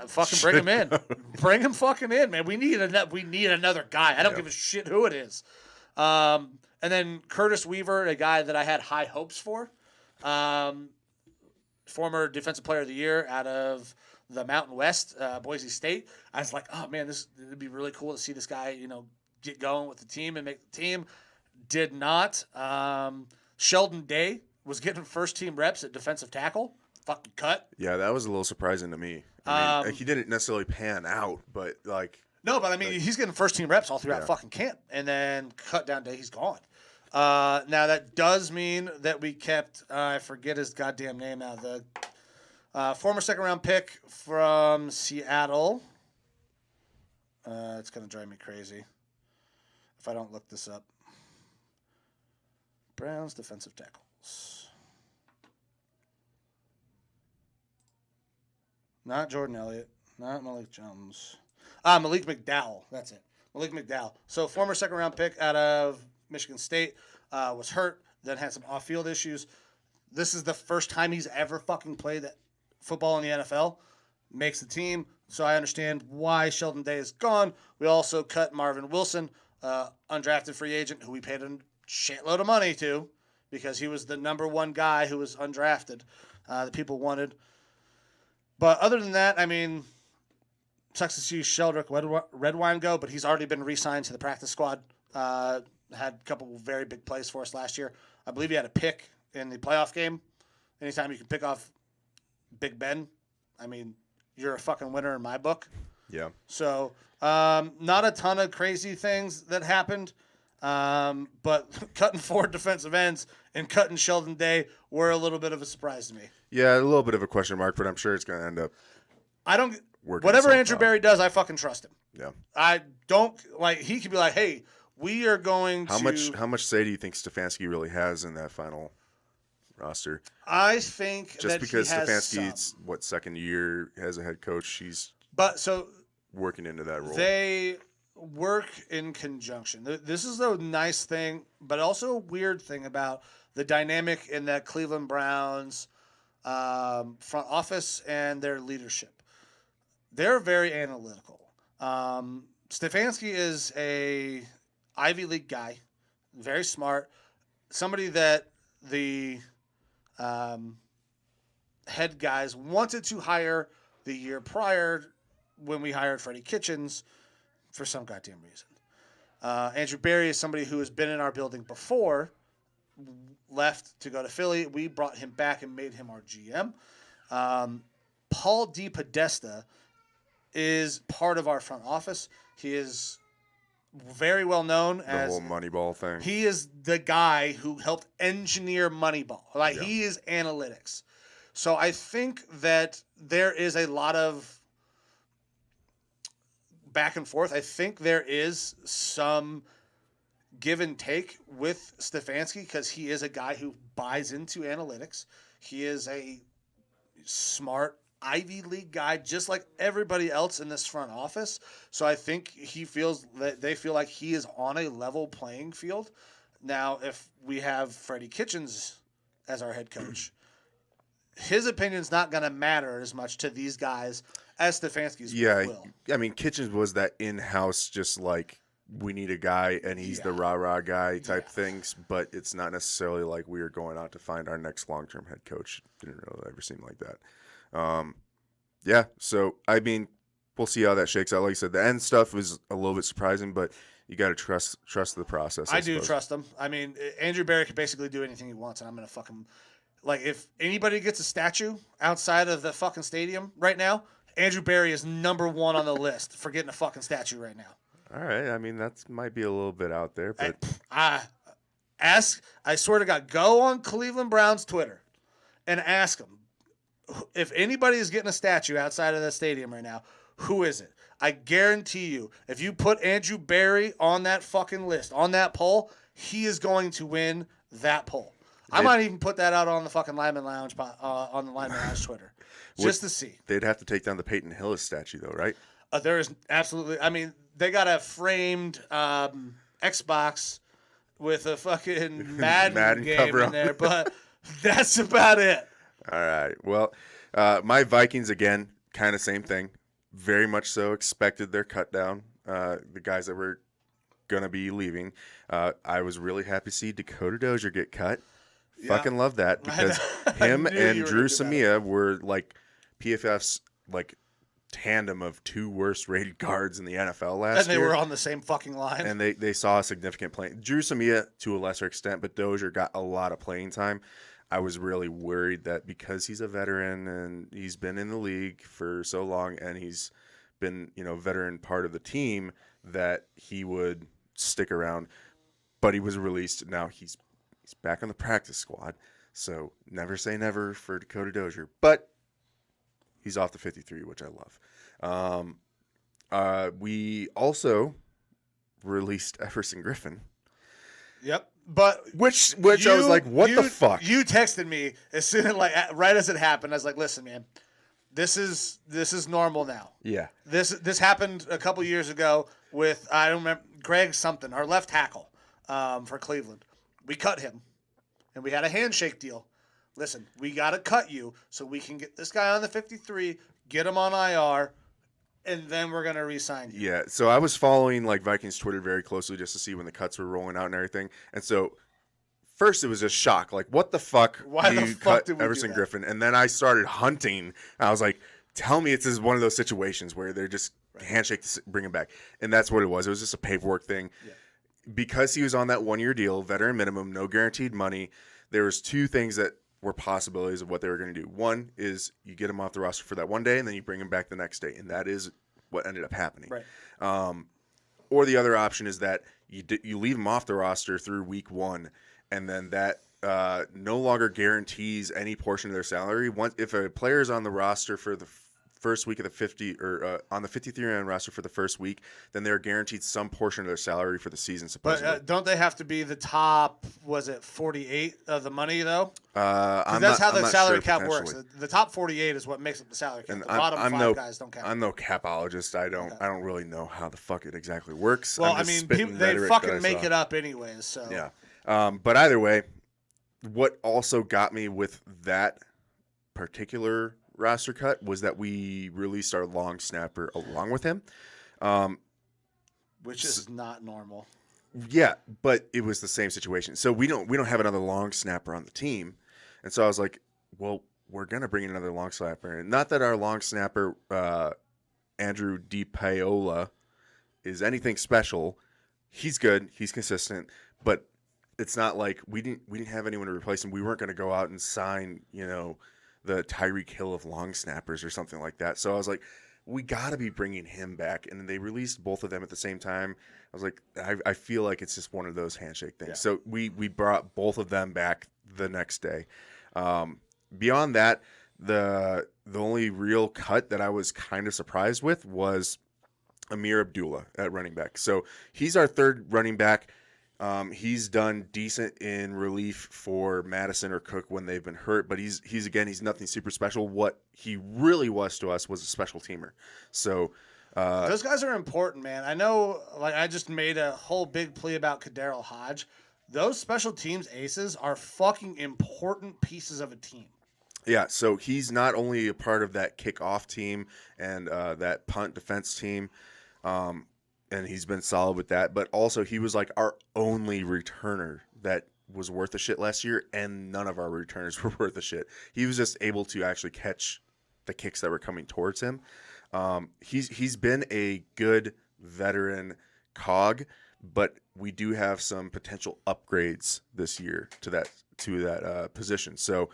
Fucking bring him in. Bring him fucking in, man. We need another guy. I don't give a shit who it is. And then Curtis Weaver, a guy that I had high hopes for. Former Defensive Player of the Year out of the Mountain West, Boise State. I was like, oh man, it'd be really cool to see this guy, get going with the team and make the team. Did not. Sheldon Day was getting 1st-team reps at defensive tackle. Fucking cut. Yeah, that was a little surprising to me. I mean, he didn't necessarily pan out, but like. No, but I mean, he's getting 1st-team reps all throughout fucking camp, and then cut down day, he's gone. Now that does mean that we kept, I forget his goddamn name now, the former 2nd-round pick from Seattle. It's gonna drive me crazy if I don't look this up. Browns defensive tackles. Not Jordan Elliott. Not Malik Jones. Malik McDowell. That's it. Malik McDowell. So former 2nd-round pick out of Michigan State, was hurt, then had some off-field issues. This is the first time he's ever fucking played that football in the NFL. Makes the team. So I understand why Sheldon Day is gone. We also cut Marvin Wilson, undrafted free agent, who we paid a shitload of money to because he was the number 1 guy who was undrafted that people wanted. But other than that, I mean, sucks to see Sheldrick Redwine go, but he's already been re-signed to the practice squad. Had a couple very big plays for us last year. I believe he had a pick in the playoff game. Anytime you can pick off Big Ben, I mean, you're a fucking winner in my book. Yeah. So, not a ton of crazy things that happened, but cutting 4 defensive ends and cutting Sheldon Day were a little bit of a surprise to me. Yeah, a little bit of a question mark, but I'm sure it's going to end up. Whatever Andrew Berry does, I fucking trust him. Yeah. I don't he could be like, hey, we are going How much say do you think Stefanski really has in that final roster? I think just that because he has Stefanski's 2nd year as a head coach, he's working into that role. They work in conjunction. This is a nice thing, but also a weird thing about the dynamic in that Cleveland Browns front office and their leadership. They're very analytical. Stefanski is Ivy League guy, very smart, somebody that the head guys wanted to hire the year prior when we hired Freddie Kitchens for some goddamn reason. Andrew Berry is somebody who has been in our building before, left to go to Philly. We brought him back and made him our GM. Paul DePodesta is part of our front office. He is very well known as the whole Moneyball thing. He is the guy who helped engineer Moneyball. He is analytics. So I think that there is a lot of back and forth. I think there is some give and take with Stefanski because he is a guy who buys into analytics. He is a smart Ivy League guy, just like everybody else in this front office. So I think he feels that they feel like he is on a level playing field. Now, if we have Freddie Kitchens as our head coach, his opinion's not going to matter as much to these guys as Stefanski's will. I mean, Kitchens was that in-house, just like we need a guy and he's the rah-rah guy type things, but it's not necessarily like we are going out to find our next long-term head coach. Didn't really ever seem like that. So, I mean, we'll see how that shakes out. Like I said, the end stuff was a little bit surprising, but you got to trust the process. I do trust him. I mean, Andrew Berry can basically do anything he wants, and I'm going to fuck him. Like, if anybody gets a statue outside of the fucking stadium right now, Andrew Berry is number one on the list for getting a fucking statue right now. All right. I mean, that might be a little bit out there, but I swear to God, go on Cleveland Browns Twitter and ask them if anybody is getting a statue outside of the stadium right now, who is it? I guarantee you, if you put Andrew Berry on that fucking list, on that poll, he is going to win that poll. I might even put that out on the fucking Lyman Lounge on the Lyman Lounge Twitter, just to see. They'd have to take down the Peyton Hillis statue, though, right? There is absolutely. I mean, they got a framed Xbox with a fucking Madden game cover in there, but that's about it. All right. Well, my Vikings, again, kind of same thing. Very much so expected their cut down. The guys that were going to be leaving. I was really happy to see Dakota Dozier get cut. Yeah. Fucking love that because him and Drew Samia were like PFF's like tandem of two worst rated guards in the NFL last year. And they were on the same fucking line. And they saw a significant play. Drew Samia to a lesser extent, but Dozier got a lot of playing time. I was really worried that because he's a veteran and he's been in the league for so long and he's been, veteran part of the team, that he would stick around. But he was released. Now he's back on the practice squad. So never say never for Dakota Dozier. But he's off the 53, which I love. We also released Everson Griffin. Yep. But which I was like, what the fuck? You texted me as soon as right as it happened. I was like, listen, man, this is normal now. Yeah. This happened a couple years ago with I don't remember Greg something, our left tackle for Cleveland. We cut him, and we had a handshake deal. Listen, we got to cut you so we can get this guy on the 53, get him on IR, and then we're going to re-sign you. Yeah, so I was following Vikings Twitter very closely just to see when the cuts were rolling out and everything. And so first it was just shock. Like, what the fuck? Why the fuck did we Everson do that? Griffin? And then I started hunting. I was like, tell me it's one of those situations where they're just handshake to bring him back. And that's what it was. It was just a paperwork thing. Yeah. Because he was on that one-year deal, veteran minimum, no guaranteed money, there was two things that were possibilities of what they were going to do. One is you get him off the roster for that one day, and then you bring him back the next day, and that is what ended up happening. Right. Or the other option is that you leave him off the roster through week one, and then that no longer guarantees any portion of their salary. If a player is on the roster for the first week of the 50 or on the 53-man roster for the first week, then they're guaranteed some portion of their salary for the season. Supposedly, but don't they have to be the top? Was it 48 of the money though? That's how the salary cap works. The top 48 is what makes up the salary cap. And the bottom five guys don't count. I'm no capologist. I don't really know how the fuck it exactly works. Well, I mean, they fucking make it up anyways. So yeah. But either way, what also got me with that particular roster cut was that we released our long snapper along with him, which is not normal. Yeah, but it was the same situation. So we don't have another long snapper on the team, and so I was like, well, we're gonna bring in another long snapper, and not that our long snapper Andrew DiPaola is anything special. He's good, he's consistent, but it's not like we didn't have anyone to replace him. We weren't going to go out and sign, the Tyreek Hill of long snappers or something like that. So I was like, we got to be bringing him back. And they released both of them at the same time. I was like, I feel like it's just one of those handshake things. Yeah. So we brought both of them back the next day. Beyond that, the only real cut that I was kind of surprised with was Amir Abdullah at running back. So he's our third running back. He's done decent in relief for Madison or Cook when they've been hurt, but he's nothing super special. What he really was to us was a special teamer. So those guys are important, man. I know, like, I just made a whole big plea about Kadarrell Hodge. Those special teams aces are fucking important pieces of a team. Yeah, so he's not only a part of that kickoff team and that punt defense team, and he's been solid with that, but also he was like our only returner that was worth a shit last year, and none of our returners were worth a shit. He was just able to actually catch the kicks that were coming towards him. He's been a good veteran cog, but we do have some potential upgrades this year to that position. So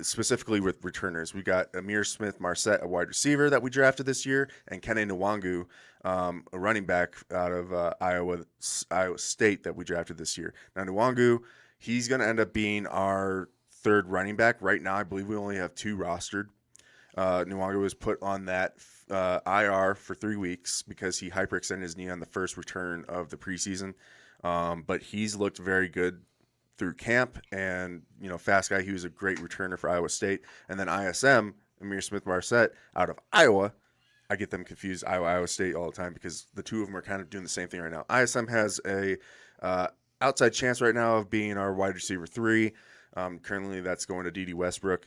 specifically with returners, we got Amir Smith-Marset, a wide receiver that we drafted this year, and Kene Nwangu, a running back out of Iowa State that we drafted this year. Now, Nwangu, he's going to end up being our third running back. Right now, I believe we only have 2 rostered. Nwangu was put on that IR for 3 weeks because he hyperextended his knee on the first return of the preseason. But he's looked very good through camp, and fast guy. He was a great returner for Iowa State. And then ISM, Amir Smith-Marset, out of Iowa. I get them confused, Iowa State, all the time because the two of them are kind of doing the same thing right now. ISM has a outside chance right now of being our wide receiver 3. Currently, that's going to D.D. Westbrook.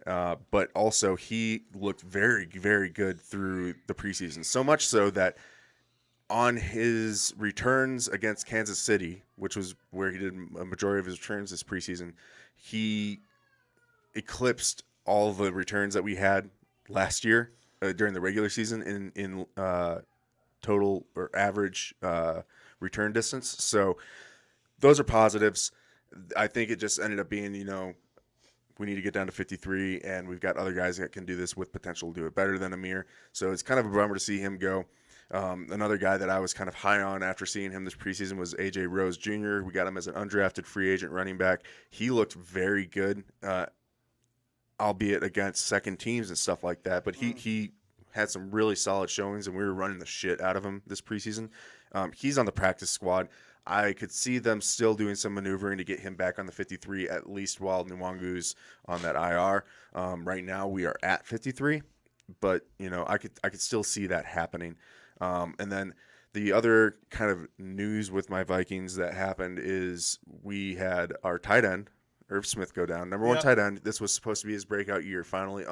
But also, he looked very, very good through the preseason. So much so that on his returns against Kansas City, which was where he did a majority of his returns this preseason, he eclipsed all the returns that we had last year during the regular season in total or average return distance. So those are positives. I think it just ended up being, we need to get down to 53, and we've got other guys that can do this with potential to do it better than Amir. So it's kind of a bummer to see him go. Another guy that I was kind of high on after seeing him this preseason was A.J. Rose Jr. We got him as an undrafted free agent running back. He looked very good, albeit against second teams and stuff like that. But he had some really solid showings, and we were running the shit out of him this preseason. He's on the practice squad. I could see them still doing some maneuvering to get him back on the 53, at least while Nwangu's on that IR. Right now we are at 53, but I could still see that happening. And then the other kind of news with my Vikings that happened is we had our tight end, Irv Smith, go down. Number one tight end. This was supposed to be his breakout year, finally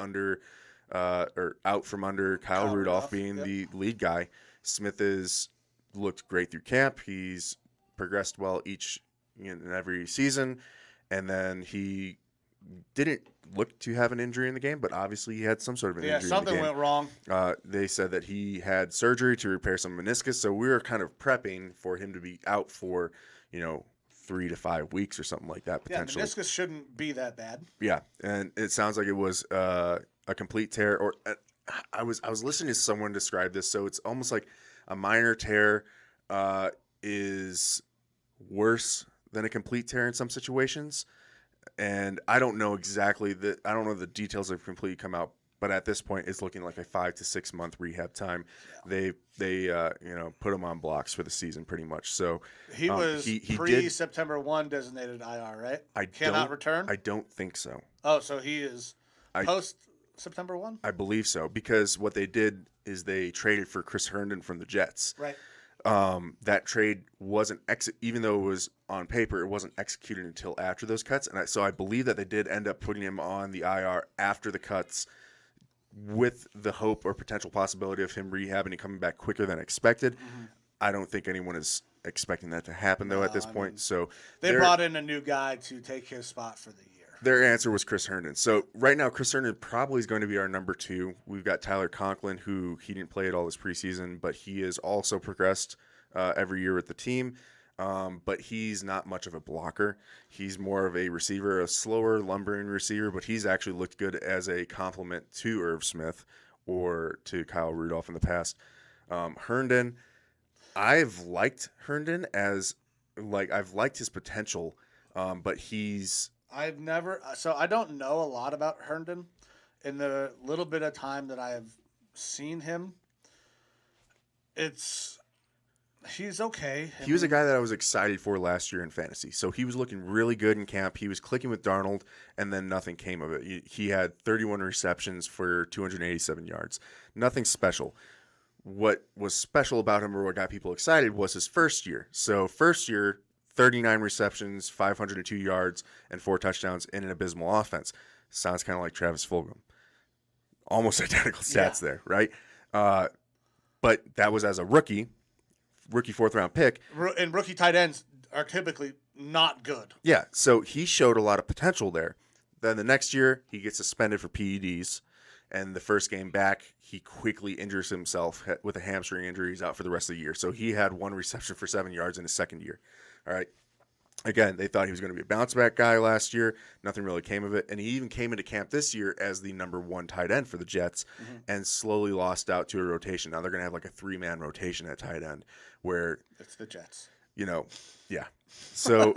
out from under Kyle Rudolph being the lead guy. Smith has looked great through camp. He's progressed well each and every season. And then he didn't look to have an injury in the game, but obviously he had some sort of an injury in the game. Something went wrong. They said that he had surgery to repair some meniscus, so we were kind of prepping for him to be out for, 3 to 5 weeks or something like that, potentially. Yeah, meniscus shouldn't be that bad. Yeah, and it sounds like it was a complete tear. Or I was listening to someone describe this, so it's almost like a minor tear is worse than a complete tear in some situations. And I don't know exactly I don't know the details have completely come out, but at this point, it's looking like a 5 to 6 month rehab time. Yeah. They put him on blocks for the season pretty much. So he was pre-September 1 designated IR, right? Cannot return. I don't think so. Oh, so he is post September 1. I believe so, because what they did is they traded for Chris Herndon from the Jets. Right. That trade wasn't even though it was on paper, it wasn't executed until after those cuts. And so I believe that they did end up putting him on the IR after the cuts, with the hope or potential possibility of him rehabbing and coming back quicker than expected. Mm-hmm. I don't think anyone is expecting that to happen though at this point. So they brought in a new guy to take his spot for the year. Their answer was Chris Herndon. So right now, Chris Herndon probably is going to be our number 2. We've got Tyler Conklin, who he didn't play at all this preseason, but he has also progressed every year with the team. But he's not much of a blocker. He's more of a receiver, a slower, lumbering receiver, but he's actually looked good as a complement to Irv Smith or to Kyle Rudolph in the past. Herndon, I've liked Herndon I've liked his potential, but I don't know a lot about Herndon. In the little bit of time that I have seen him, he's okay. He was a guy that I was excited for last year in fantasy. So he was looking really good in camp. He was clicking with Darnold, and then nothing came of it. He had 31 receptions for 287 yards. Nothing special. What was special about him, or what got people excited, was his first year. So first year, 39 receptions, 502 yards, and 4 touchdowns in an abysmal offense. Sounds kind of like Travis Fulgham. Almost identical stats there, right? But that was as a rookie 4th-round pick. And rookie tight ends are typically not good. Yeah, so he showed a lot of potential there. Then the next year, he gets suspended for PEDs. And the first game back, he quickly injures himself with a hamstring injury. He's out for the rest of the year. So he had 1 reception for 7 yards in his second year. All right. Again, they thought he was going to be a bounce back guy last year. Nothing really came of it. And he even came into camp this year as the number 1 tight end for the Jets and slowly lost out to a rotation. Now they're going to have like a 3-man rotation at tight end where it's the Jets. Yeah. So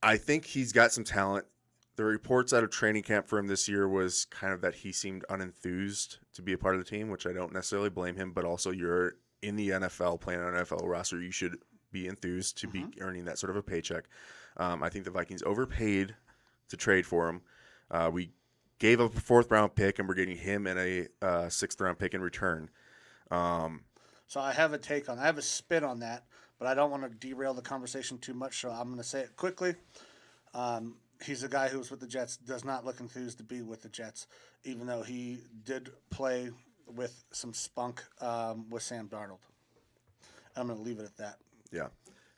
I think he's got some talent. The reports out of training camp for him this year was kind of that he seemed unenthused to be a part of the team, which I don't necessarily blame him, but also you're in the NFL, playing on an NFL roster. You should be enthused to be earning that sort of a paycheck. I think the Vikings overpaid to trade for him. We gave up a 4th-round pick, and we're getting him and a 6th-round pick in return. So I have a spin on that, but I don't want to derail the conversation too much, so I'm going to say it quickly. He's a guy who was with the Jets, does not look enthused to be with the Jets, even though he did play with some spunk with Sam Darnold. I'm going to leave it at that. Yeah.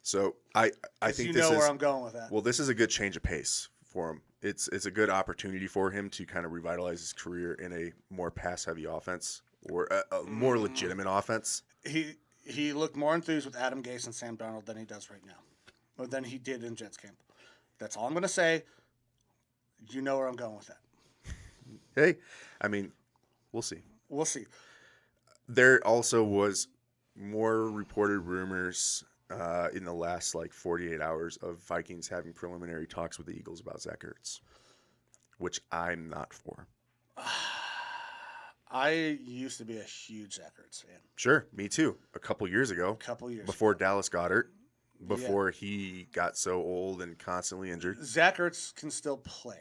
So I think this is where I'm going with that. Well, this is a good change of pace for him. It's a good opportunity for him to kind of revitalize his career in a more pass-heavy offense or a more legitimate offense. He looked more enthused with Adam Gase and Sam Darnold than he does right now, or than he did in Jets camp. That's all I'm going to say. You know where I'm going with that. Hey, I mean, we'll see. We'll see. There also was more reported rumors in the last 48 hours of Vikings having preliminary talks with the Eagles about Zach Ertz, which I'm not for. I used to be a huge Zach Ertz fan. Sure, me too. A couple years ago. Before Dallas Goedert. Before he got so old and constantly injured. Zach Ertz can still play.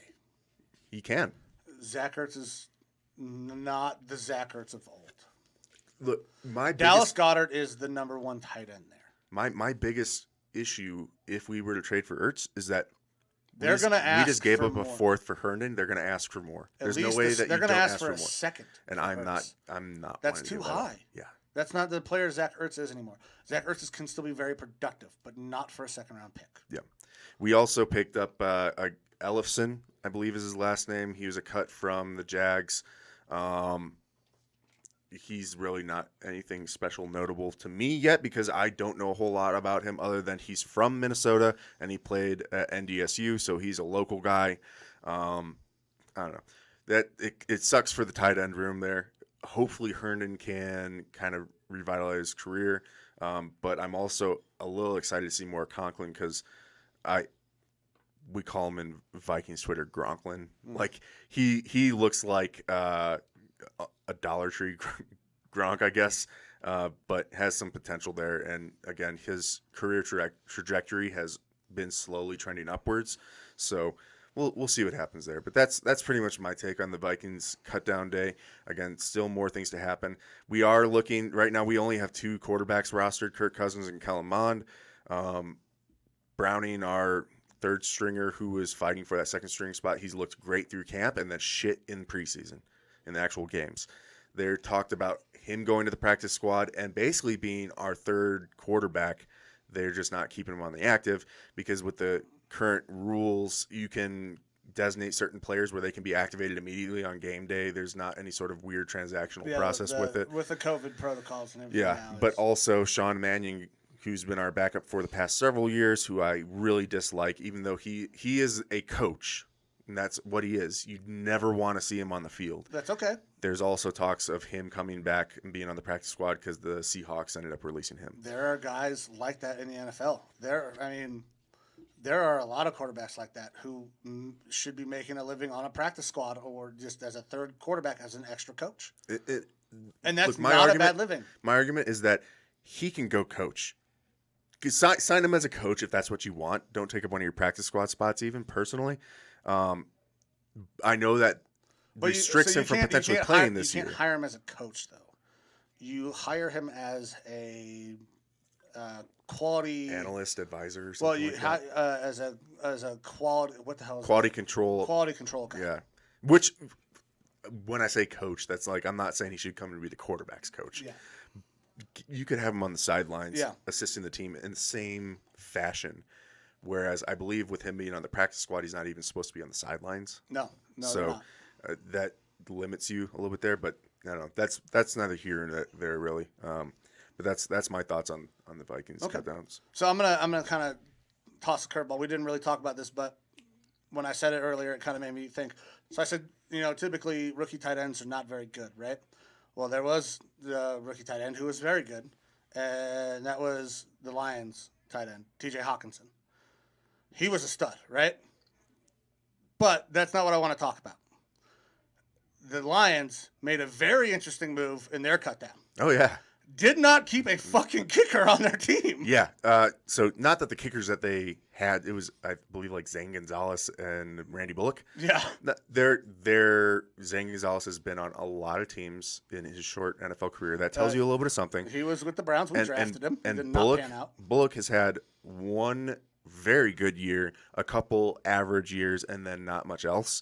He can. Zach Ertz is not the Zach Ertz of old. Look, Dallas Goedert is the number 1 tight end there. My biggest issue, if we were to trade for Ertz, is that they're going to ask. We just gave for up more. a 4th for Herndon. They're going to ask for more. There's no way that they're you going don't to ask for for more. a 2nd. And I'm not. That's too high. Yeah. That's not the player Zach Ertz is anymore. Zach Ertz can still be very productive, but not for a 2nd-round pick. Yeah. We also picked up Ellefson, I believe is his last name. He was a cut from the Jags. He's really not anything special notable to me yet because I don't know a whole lot about him other than he's from Minnesota and he played at NDSU, so he's a local guy. I don't know. That it sucks for the tight end room there. Hopefully Herndon can kind of revitalize his career, but I'm also a little excited to see more Conklin because we call him in Vikings Twitter Gronklin. Like he looks like a Dollar Tree Gronk, I guess, but has some potential there. And again, his career trajectory has been slowly trending upwards. So we'll see what happens there. But that's pretty much my take on the Vikings cutdown day. Again, still more things to happen. We are looking right now. We only have 2 quarterbacks rostered: Kirk Cousins and Kellen Mond. Browning, our 3rd stringer, who was fighting for that 2nd string spot, he's looked great through camp and then shit in preseason, in the actual games. They talked about him going to the practice squad and basically being our 3rd quarterback they're just not keeping him on the active because with the current rules, you can designate certain players where they can be activated immediately on game day. There's not any sort of weird transactional process with it. With the COVID protocols and everything. Yeah, now, but also Sean Mannion, who's been our backup for the past several years, who I really dislike, even though he is a coach, and that's what he is. You never want to see him on the field. That's okay. There's also talks of him coming back and being on the practice squad because the Seahawks ended up releasing him. There are guys like that in the NFL. There are a lot of quarterbacks like that who should be making a living on a practice squad or just as a third quarterback as an extra coach. And that's not a bad living. My argument is that he can go coach. Sign him as a coach if that's what you want. Don't take up one of your practice squad spots even, personally. I know that restricts him from potentially playing this year. You can't hire him as a coach, though. You hire him as a quality analyst, advisor, or something as a quality. What the hell is quality control? Quality control guy. Yeah. Which, when I say coach, that's like I'm not saying he should come and be the quarterback's coach. Yeah. You could have him on the sidelines, assisting the team in the same fashion. Whereas I believe with him being on the practice squad, he's not even supposed to be on the sidelines. No. So that limits you a little bit there. But I don't know. That's neither here nor there really. But that's my thoughts on the Vikings cutdowns. So I'm gonna kind of toss a curveball. We didn't really talk about this, but when I said it earlier, it kind of made me think. So I said, typically rookie tight ends are not very good, right? Well, there was the rookie tight end who was very good, and that was the Lions tight end, T.J. Hawkinson. He was a stud, right? But that's not what I want to talk about. The Lions made a very interesting move in their cutdown. Oh, yeah. Did not keep a fucking kicker on their team. Yeah. So not that the kickers that they had, it was, I believe, like Zane Gonzalez and Randy Bullock. Yeah. Their Zane Gonzalez has been on a lot of teams in his short NFL career. That tells you a little bit of something. He was with the Browns. We drafted him. And did Bullock, not pan out. Bullock has had one very good year, a couple average years, and then not much else.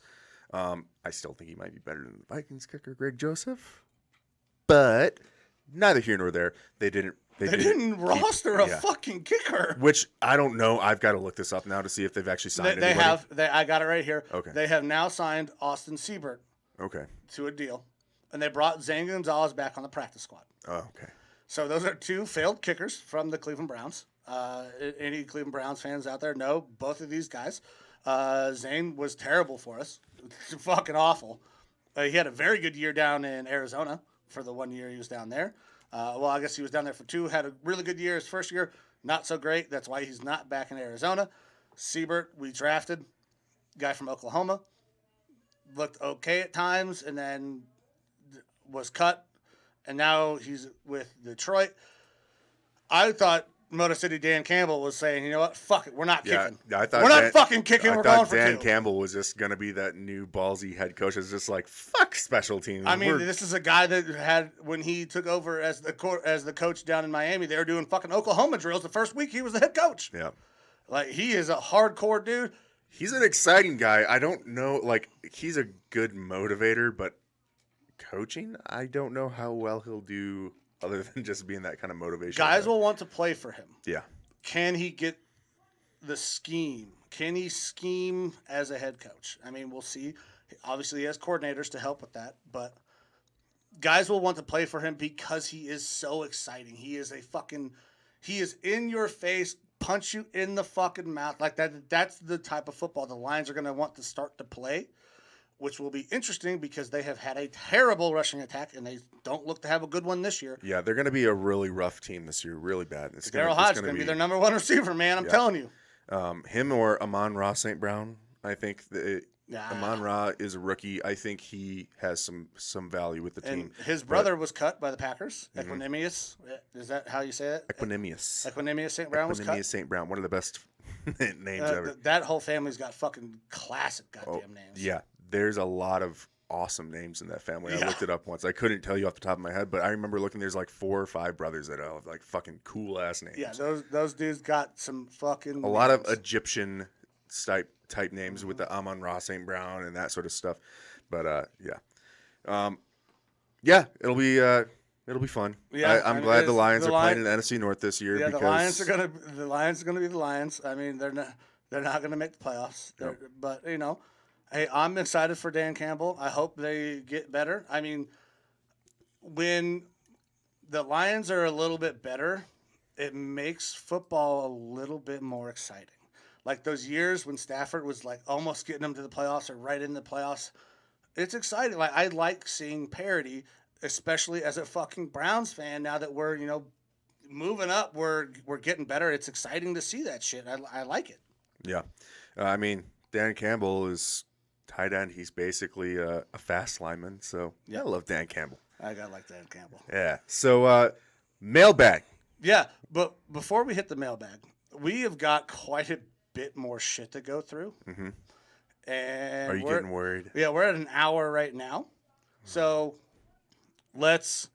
I still think he might be better than the Vikings kicker, Greg Joseph. But neither here nor there. They didn't roster a fucking kicker. Which I don't know. I've got to look this up now to see if they've actually signed anybody. I got it right here. Okay. They have now signed Austin Siebert. Okay. To a deal, and they brought Zane Gonzalez back on the practice squad. Oh, okay. So those are two failed kickers from the Cleveland Browns. Any Cleveland Browns fans out there know both of these guys. Zane was terrible for us. Fucking awful. He had a very good year down in Arizona for the 1 year he was down there. Well, I guess he was down there for two. Had a really good year his first year. Not so great. That's why he's not back in Arizona. Siebert, we drafted. Guy from Oklahoma. Looked okay at times and then was cut. And now he's with Detroit. I thought Motor City Dan Campbell was saying, you know what, fuck it, we're not kicking. I thought we're not fucking kicking, we're going for Dan two. Campbell was just going to be that new ballsy head coach. It's just like, fuck special teams. I mean, this is a guy that had, when he took over as the coach down in Miami, they were doing fucking Oklahoma drills the first week he was the head coach. Yeah. Like, he is a hardcore dude. He's an exciting guy. I don't know, like, he's a good motivator, but coaching, I don't know how well he'll do other than just being that kind of motivation. Guys will want to play for him. Yeah. Can he get the scheme? Can he scheme as a head coach? I mean, we'll see. Obviously, he has coordinators to help with that, but guys will want to play for him because he is so exciting. He is in your face, punch you in the fucking mouth. Like that. That's the type of football the Lions are going to want to start to play, which will be interesting because they have had a terrible rushing attack, and they don't look to have a good one this year. Yeah, they're going to be a really rough team this year, really bad. Daryl Hodge is going to be their number one receiver, man. I'm telling you. Him or Amon-Ra St. Brown, I think. Amon-Ra is a rookie. I think he has some value with the team. And his brother was cut by the Packers. Equanimous. Is that how you say it? Equanimous. Equanimous St. Brown was cut. Equanimous St. Brown, one of the best names ever. That whole family's got fucking classic goddamn names. Yeah. There's a lot of awesome names in that family. I looked it up once. I couldn't tell you off the top of my head, but I remember looking. There's like 4 or 5 brothers that have like fucking cool ass names. Yeah, those dudes got some fucking. A lot of Egyptian type names with the Amon-Ra St. Brown and that sort of stuff. But yeah, it'll be It'll be fun. Yeah, I'm glad the Lions are playing in the the NFC North this year. Yeah, because the Lions are gonna be the Lions. I mean, they're not gonna make the playoffs. But hey, I'm excited for Dan Campbell. I hope they get better. I mean, when the Lions are a little bit better, it makes football a little bit more exciting. Like those years when Stafford was like almost getting them to the playoffs or right in the playoffs, it's exciting. Like I like seeing parity, especially as a fucking Browns fan. Now that we're moving up, we're getting better. It's exciting to see that shit. I like it. Yeah. I mean, Dan Campbell is tight end. He's basically a fast lineman. So I love Dan Campbell. I got like Dan Campbell. Yeah. So mailbag. Yeah, but before we hit the mailbag, we have got quite a bit more shit to go through. Mm-hmm. And are you getting worried? Yeah, we're at an hour right now. So let's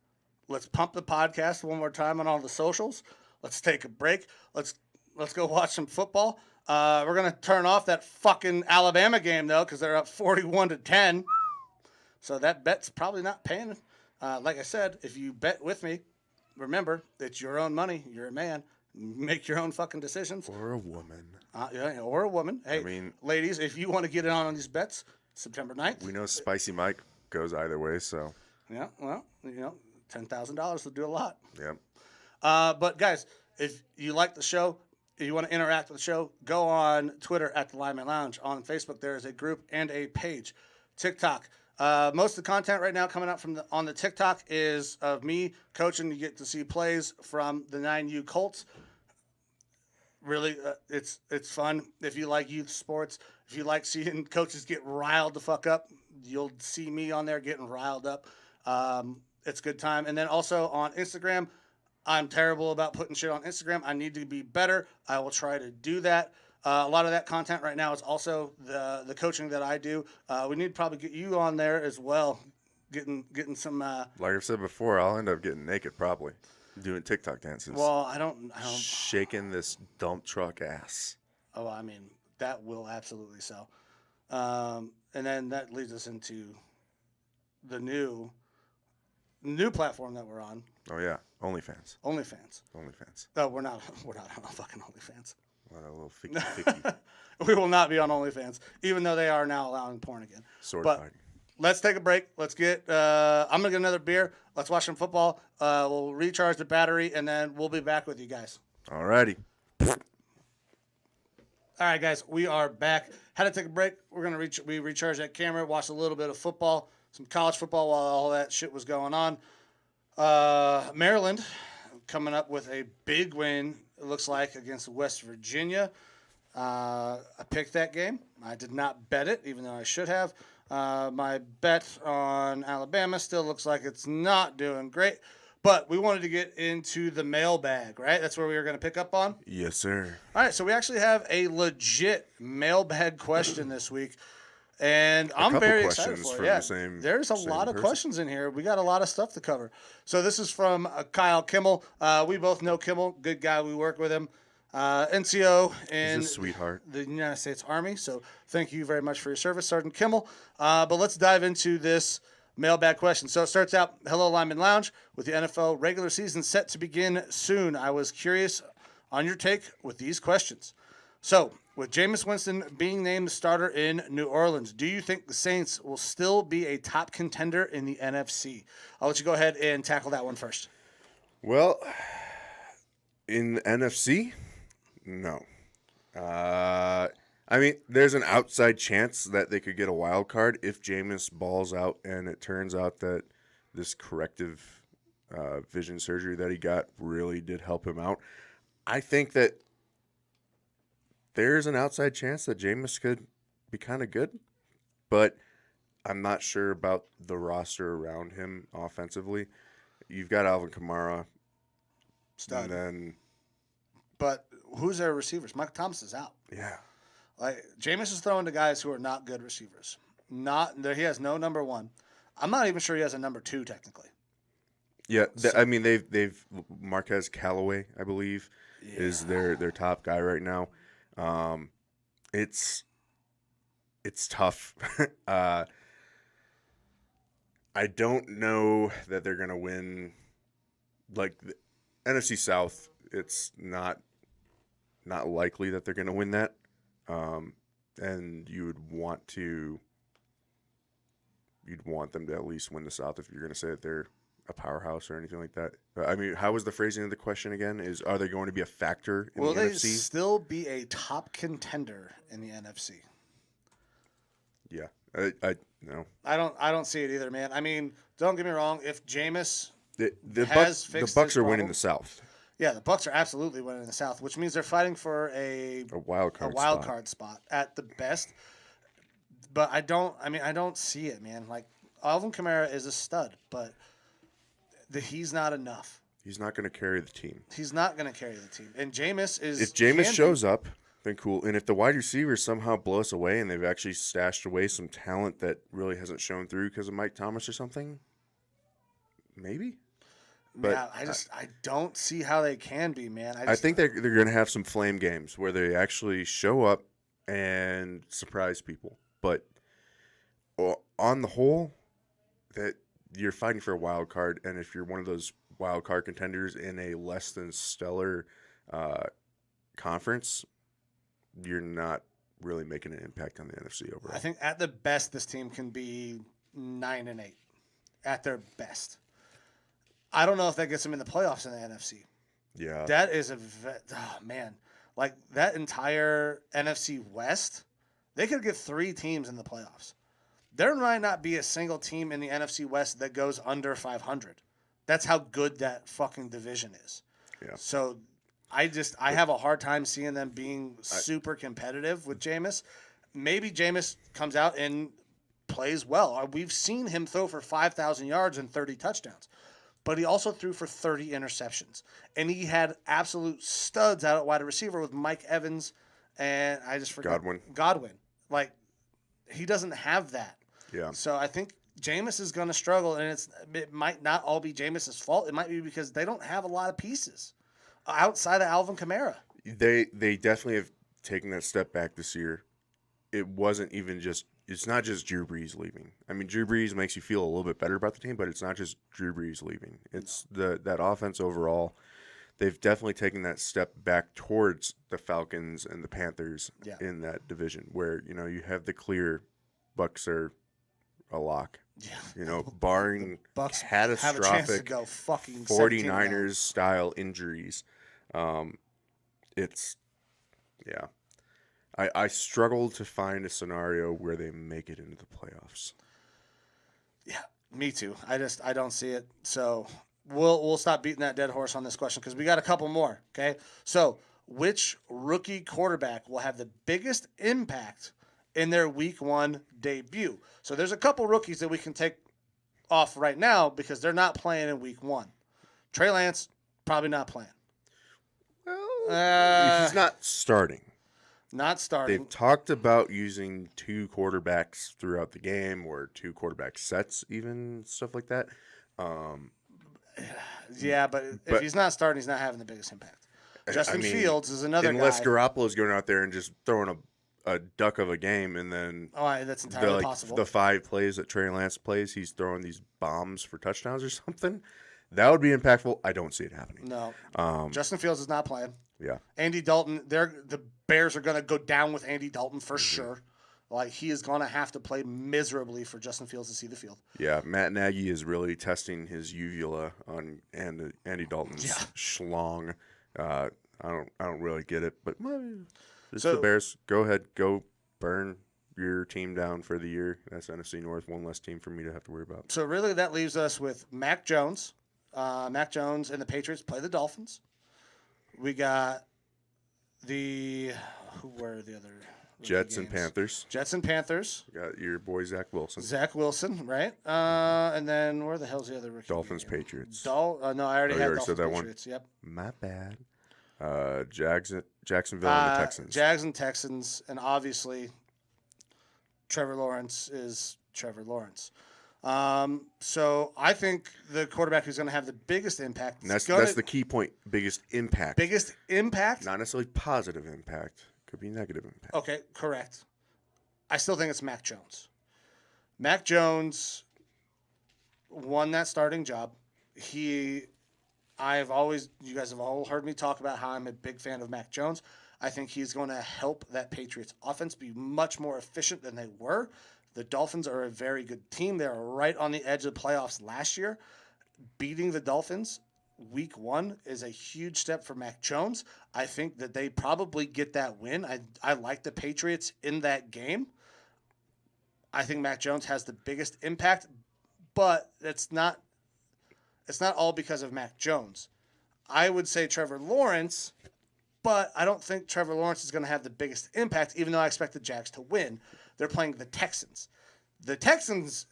pump the podcast one more time on all the socials. Let's take a break. Let's go watch some football. We're gonna turn off that fucking Alabama game though, because they're up 41-10. So that bet's probably not paying. Like I said, if you bet with me, remember it's your own money. You're a man. Make your own fucking decisions. Or a woman. Yeah, or a woman. Hey, I mean, ladies, if you want to get in on these bets, September 9th. We know Spicy Mike goes either way, so. Yeah, well, $10,000 will do a lot. Yeah. But guys, if you like the show, if you want to interact with the show, go on Twitter at the Lineman Lounge. On Facebook, there is a group and a page. TikTok. Most of the content right now coming out on the TikTok is of me coaching. You get to see plays from the 9U Colts. Really, it's fun. If you like youth sports, if you like seeing coaches get riled the fuck up, you'll see me on there getting riled up. It's a good time. And then also on Instagram, I'm terrible about putting shit on Instagram. I need to be better. I will try to do that. A lot of that content right now is also the coaching that I do. We need to probably get you on there as well, getting some. Like I've said before, I'll end up getting naked probably, doing TikTok dances. Well, I don't. Shaking this dump truck ass. Oh, I mean that will absolutely sell. And then that leads us into the new platform that we're on. Oh yeah, OnlyFans. OnlyFans. Oh, we're not on fucking OnlyFans. What a little ficky. We will not be on OnlyFans, even though they are now allowing porn again. Sword but fighting. Let's take a break. Let's get. I'm gonna get another beer. Let's watch some football. We'll recharge the battery, and then we'll be back with you guys. Alrighty. All right, guys, we are back. Had to take a break. We're gonna recharge that camera, watch a little bit of football, some college football while all that shit was going on. Maryland coming up with a big win. It looks like against West Virginia. I picked that game. I did not bet it, even though I should have. My bet on Alabama still looks like it's not doing great. But we wanted to get into the mailbag, right? That's where we were going to pick up on. Yes, sir. All right, so we actually have a legit mailbag question this week. And I'm very excited for it. Yeah, there's a lot of questions in here. We got a lot of stuff to cover. So this is from Kyle Kimmel. We both know Kimmel, good guy. We work with him. NCO in the United States Army. So thank you very much for your service, Sergeant Kimmel. But let's dive into this mailbag question. So it starts out, hello, Lineman Lounge. With the NFL regular season set to begin soon, I was curious on your take with these questions. So, with Jameis Winston being named the starter in New Orleans, do you think the Saints will still be a top contender in the NFC? I'll let you go ahead and tackle that one first. Well, in the NFC, no. I mean, there's an outside chance that they could get a wild card if Jameis balls out and it turns out that this corrective vision surgery that he got really did help him out. I think that there's an outside chance that Jameis could be kind of good, but I'm not sure about the roster around him offensively. You've got Alvin Kamara. Stud. And then, but who's their receivers? Mike Thomas is out. Yeah. Like Jameis is throwing to guys who are not good receivers. He has no number one. I'm not even sure he has a number two technically. Yeah, I mean they've Marquez Callaway, I believe, is their top guy right now. It's tough. I don't know that they're gonna win like the NFC South, it's not likely that they're going to win that. And you'd want them to at least win the South if you're going to say that they're a powerhouse or anything like that. I mean, how was the phrasing of the question again? Are they going to be a factor in Will the they NFC? still be a top contender in the NFC? Yeah, I no. I don't see it either, man. I mean, don't get me wrong. If Jameis The has the fixed Bucks his are winning problem- the South. Yeah, the Bucks are absolutely winning the South, which means they're fighting for a wild card card spot at the best. But I don't see it, man. Like Alvin Kamara is a stud, but he's not enough. He's not going to carry the team. He's not going to carry the team. And Jameis is. If Jameis shows up, then cool. And if the wide receivers somehow blow us away and they've actually stashed away some talent that really hasn't shown through because of Mike Thomas or something, maybe. But yeah, I don't see how they can be, man. I think they're going to have some flame games where they actually show up and surprise people. But on the whole, that you're fighting for a wild card, and if you're one of those wild card contenders in a less than stellar conference, you're not really making an impact on the NFC overall. I think at the best, this team can be 9-8 at their best. I don't know if that gets them in the playoffs in the NFC. Yeah. That is man. Like that entire NFC West, they could get 3 teams in the playoffs. There might not be a single team in the NFC West that goes under 500. That's how good that fucking division is. Yeah. So I have a hard time seeing them being super competitive with Jameis. Maybe Jameis comes out and plays well. We've seen him throw for 5,000 yards and 30 touchdowns. But he also threw for 30 interceptions. And he had absolute studs out at wide receiver with Mike Evans and I just forgot. Godwin. Like, he doesn't have that. Yeah. So I think Jameis is going to struggle, and it might not all be Jameis's fault. It might be because they don't have a lot of pieces outside of Alvin Kamara. They definitely have taken that step back this year. It wasn't even just – it's not just Drew Brees leaving. I mean, Drew Brees makes you feel a little bit better about the team, but it's not just Drew Brees leaving. It's that offense overall. They've definitely taken that step back towards the Falcons and the Panthers in that division where, you have the clear Bucks are a lock. Yeah. Barring Bucks catastrophic have a chance to go fucking 49ers style injuries. I struggle to find a scenario where they make it into the playoffs. Yeah, me too. I don't see it. So we'll stop beating that dead horse on this question because we got a couple more. Okay, so which rookie quarterback will have the biggest impact in their Week 1 debut? So there's a couple rookies that we can take off right now because they're not playing in Week 1. Trey Lance probably not playing. Well, he's not starting. Not starting. They've talked about using 2 quarterbacks throughout the game or 2 quarterback sets, even stuff like that. Yeah, but if he's not starting, he's not having the biggest impact. Justin Fields is another unless guy. Garoppolo's going out there and just throwing a duck of a game, and then that's entirely possible. The 5 plays that Trey Lance plays, he's throwing these bombs for touchdowns or something. That would be impactful. I don't see it happening. No. Justin Fields is not playing. Yeah. Andy Dalton, the Bears are going to go down with Andy Dalton for sure. Like, he is going to have to play miserably for Justin Fields to see the field. Yeah, Matt Nagy is really testing his uvula on Andy Dalton's schlong. I don't really get it, but it's the Bears. Go ahead, go burn your team down for the year. That's NFC North, one less team for me to have to worry about. So really, that leaves us with Mac Jones. Mac Jones and the Patriots play the Dolphins. We got who were the other? Jets and Panthers. Jets and Panthers. You got your boy Zach Wilson. Zach Wilson, right? And then where the hell's the other rookie? Dolphins, Patriots. No, I already had Dolphins, said that Patriots. One. Yep. My bad. Jacksonville and the Texans. Jags and Texans, and obviously Trevor Lawrence is Trevor Lawrence. So I think the quarterback who's going to have the biggest impact. And that's the key point. Biggest impact. Biggest impact. Not necessarily positive impact. Could be negative impact. Okay, correct. I still think it's Mac Jones. Mac Jones won that starting job. He You guys have all heard me talk about how I'm a big fan of Mac Jones. I think he's going to help that Patriots offense be much more efficient than they were. The Dolphins are a very good team. They were right on the edge of the playoffs last year. Beating the Dolphins week 1 is a huge step for Mac Jones. I think that they probably get that win. I like the Patriots in that game. I think Mac Jones has the biggest impact, but it's not all because of Mac Jones. I would say Trevor Lawrence, but I don't think Trevor Lawrence is going to have the biggest impact, even though I expect the Jags to win. They're playing the Texans. The Texans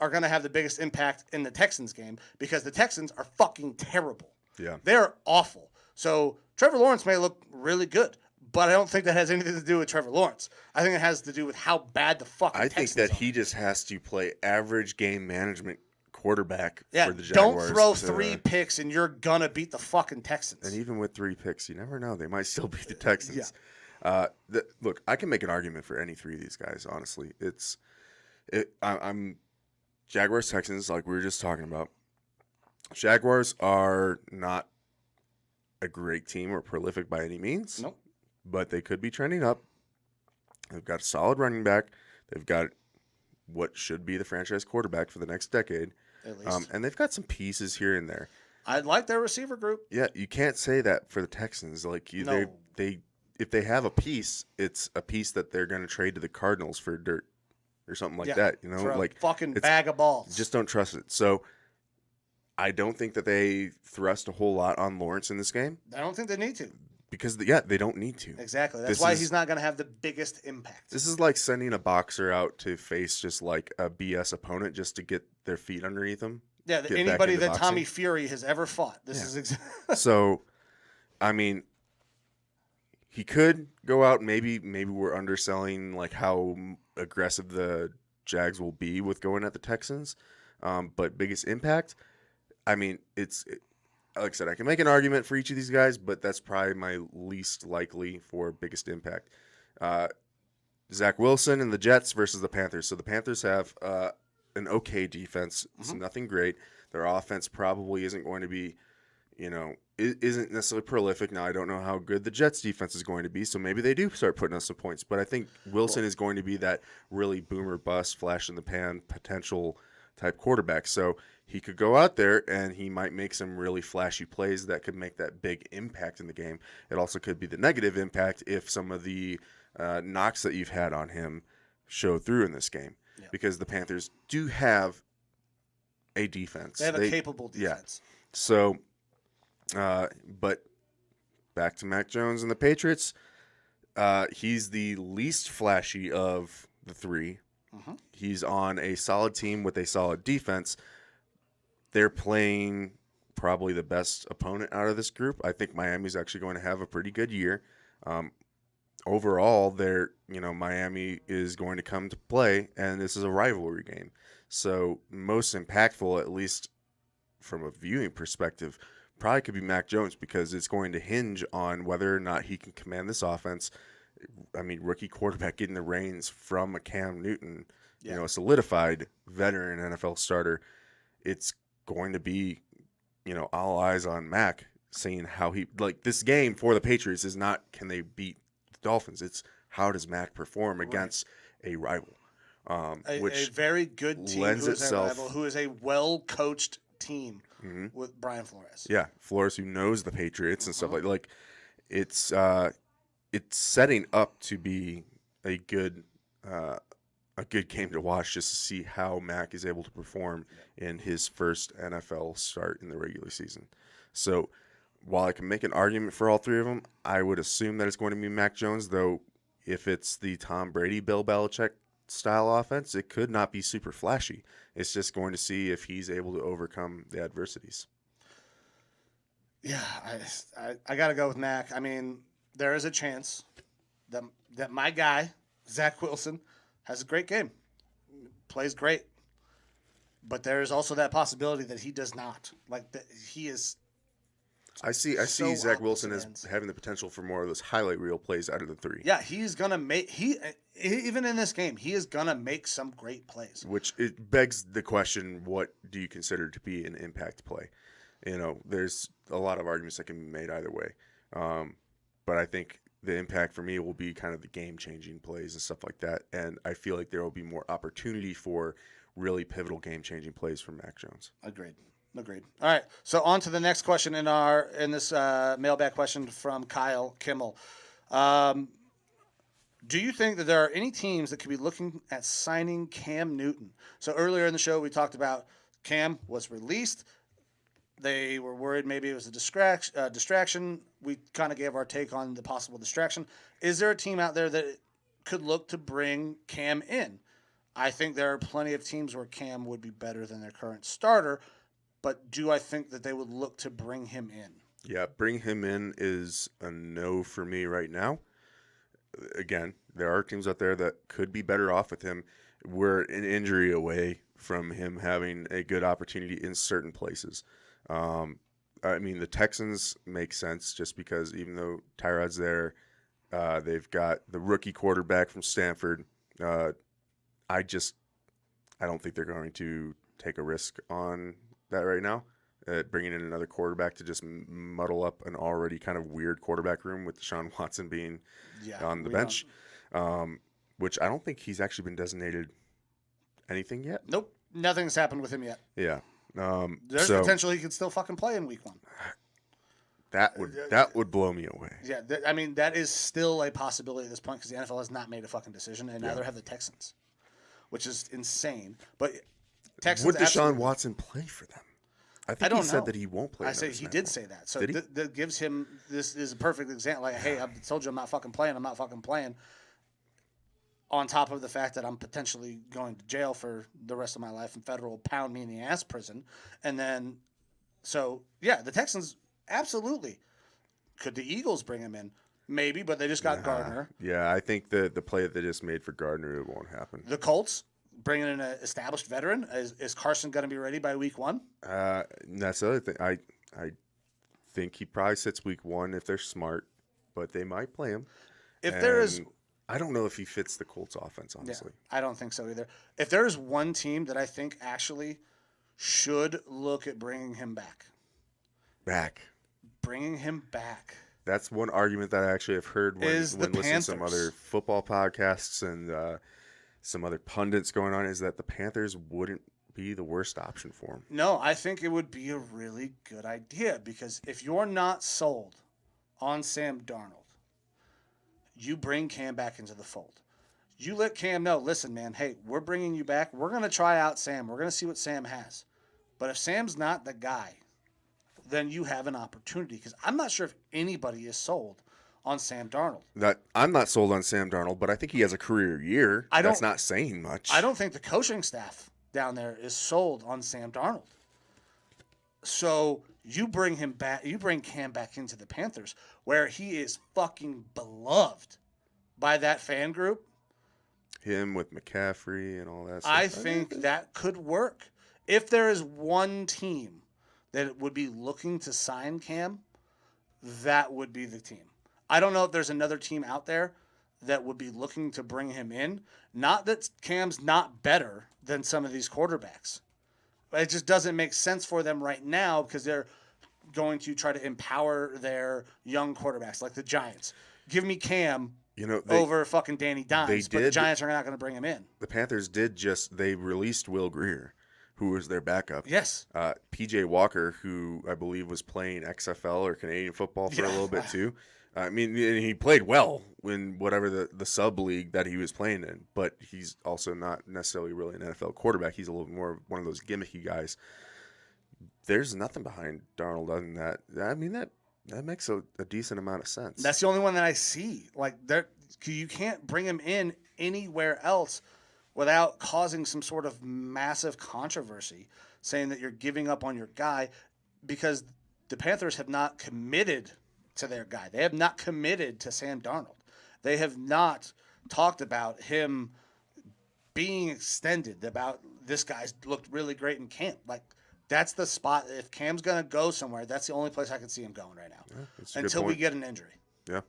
are going to have the biggest impact in the Texans game because the Texans are fucking terrible. Yeah. They're awful. So Trevor Lawrence may look really good, but I don't think that has anything to do with Trevor Lawrence. I think it has to do with how bad the fucking Texans think that are. he just has to play average game management quarterback for the Jaguars. Don't throw 3 picks and you're going to beat the fucking Texans. And even with 3 picks, you never know. They might still beat the Texans. Yeah. Look, I can make an argument for any 3 of these guys, honestly. I'm Jaguars, Texans, like we were just talking about. Jaguars are not a great team or prolific by any means. Nope. But they could be trending up. They've got a solid running back. They've got what should be the franchise quarterback for the next decade. At least. And they've got some pieces here and there. I like their receiver group. Yeah, you can't say that for the Texans. Like they if they have a piece, it's a piece that they're going to trade to the Cardinals for dirt or something like that. You know, for a like fucking bag of balls. Just don't trust it. So I don't think that they thrust a whole lot on Lawrence in this game. I don't think they need to. Because, they don't need to. Exactly. That's why he's not going to have the biggest impact. This is like sending a boxer out to face just like a BS opponent just to get their feet underneath them. Yeah, anybody that Tommy Fury has ever fought. This is exactly. So, I mean, he could go out. Maybe we're underselling like how aggressive the Jags will be with going at the Texans. But biggest impact, I mean, like I said, I can make an argument for each of these guys, but that's probably my least likely for biggest impact. Zach Wilson and the Jets versus the Panthers. So the Panthers have an okay defense. It's nothing great. Their offense probably isn't going to be, isn't necessarily prolific. Now, I don't know how good the Jets defense is going to be, so maybe they do start putting us some points. But I think Wilson is going to be that really boomer bust, flash in the pan potential type quarterback. So he could go out there and he might make some really flashy plays that could make that big impact in the game. It also could be the negative impact if some of the knocks that you've had on him show through in this game. Yeah. Because the Panthers do have a defense. They have a capable defense. Yeah. So, but back to Mac Jones and the Patriots. He's the least flashy of the 3. He's on a solid team with a solid defense. They're playing probably the best opponent out of this group. I think Miami's actually going to have a pretty good year. Overall, Miami is going to come to play, and this is a rivalry game. So most impactful, at least from a viewing perspective, probably could be Mac Jones because it's going to hinge on whether or not he can command this offense. I mean, rookie quarterback getting the reins from a Cam Newton, a solidified veteran NFL starter. It's going to be, all eyes on Mac, seeing how this game for the Patriots is not can they beat the Dolphins. It's how does Mac perform against a rival, which a very good team lends itself who is a well-coached team with Brian Flores. Yeah, Flores, who knows the Patriots and stuff like it's setting up to be a good game to watch just to see how Mac is able to perform in his first NFL start in the regular season. So while I can make an argument for all 3 of them, I would assume that it's going to be Mac Jones, though if it's the Tom Brady, Bill Belichick style offense, it could not be super flashy. It's just going to see if he's able to overcome the adversities. Yeah, I got to go with Mac. I mean, there is a chance that my guy, Zach Wilson, has a great game, plays great. But there is also that possibility that he does not. He is. I see Zach Wilson as having the potential for more of those highlight reel plays out of the 3. Yeah, he's gonna make even in this game, he is gonna make some great plays. Which it begs the question: what do you consider to be an impact play? there's a lot of arguments that can be made either way. But I think the impact for me will be kind of the game-changing plays and stuff like that. And I feel like there will be more opportunity for really pivotal game-changing plays from Mac Jones. Agreed. All right. So on to the next question in this mailbag question from Kyle Kimmel. Do you think that there are any teams that could be looking at signing Cam Newton? So earlier in the show, we talked about Cam was released. They were worried maybe it was a distraction. We kind of gave our take on the possible distraction. Is there a team out there that could look to bring Cam in? I think there are plenty of teams where Cam would be better than their current starter, but do I think that they would look to bring him in? Yeah, bring him in is a no for me right now. Again, there are teams out there that could be better off with him. We're an injury away from him having a good opportunity in certain places. The Texans make sense just because even though Tyrod's there, they've got the rookie quarterback from Stanford. I don't think they're going to take a risk on that right now. Bringing in another quarterback to just muddle up an already kind of weird quarterback room with Deshaun Watson being on the bench, which I don't think he's actually been designated anything yet. Nope. Nothing's happened with him yet. Yeah. There's potential he could still fucking play in week 1. That would blow me away. Yeah. That is still a possibility at this point because the NFL has not made a fucking decision, and neither have the Texans, which is insane. But Texans would Deshaun Watson play for them? I think he said that he won't play. I say he did say that. So that gives him this is a perfect example. Like, hey, I told you I'm not fucking playing. I'm not fucking playing. On top of the fact that I'm potentially going to jail for the rest of my life and federal pound me in the ass prison. And then, so yeah, the Texans absolutely. Could the Eagles bring him in? Maybe, but they just got Gardner. Yeah, I think the play that they just made for Gardner, it won't happen. The Colts bringing in an established veteran. Is Carson going to be ready by week 1? That's the other thing. I think he probably sits week 1 if they're smart, but they might play him. I don't know if he fits the Colts offense, honestly. Yeah, I don't think so either. If there is one team that I think actually should look at bringing him back. Bringing him back. That's one argument that I actually have heard when listening to some other football podcasts and some other pundits going on, is that the Panthers wouldn't be the worst option for him. No, I think it would be a really good idea because if you're not sold on Sam Darnold, you bring Cam back into the fold. You let Cam know, listen, man, hey, we're bringing you back. We're going to try out Sam. We're going to see what Sam has. But if Sam's not the guy, then you have an opportunity because I'm not sure if anybody is sold on Sam Darnold. I'm not sold on Sam Darnold, but I think he has a career year. That's not saying much. I don't think the coaching staff down there is sold on Sam Darnold. So you bring him back. You bring Cam back into the Panthers, where he is fucking beloved by that fan group. Him with McCaffrey and all that stuff. I think that could work. If there is one team that would be looking to sign Cam, that would be the team. I don't know if there's another team out there that would be looking to bring him in. Not that Cam's not better than some of these quarterbacks. It just doesn't make sense for them right now because they're going to try to empower their young quarterbacks, like the Giants. Give me Cam over fucking Danny Dimes, but the Giants are not going to bring him in. The Panthers they released Will Grier, who was their backup. Yes. P.J. Walker, who I believe was playing XFL or Canadian football for a little bit too. He played well in whatever the sub-league that he was playing in, but he's also not necessarily really an NFL quarterback. He's a little more one of those gimmicky guys. There's nothing behind Darnold other than that. That makes a decent amount of sense. That's the only one that I see. You can't bring him in anywhere else without causing some sort of massive controversy, saying that you're giving up on your guy, because the Panthers have not committed to their guy. They have not committed to Sam Darnold. They have not talked about him being extended, about this guy's looked really great in camp. That's the spot. If Cam's going to go somewhere, that's the only place I can see him going right now. Yeah, until we get an injury. Yeah.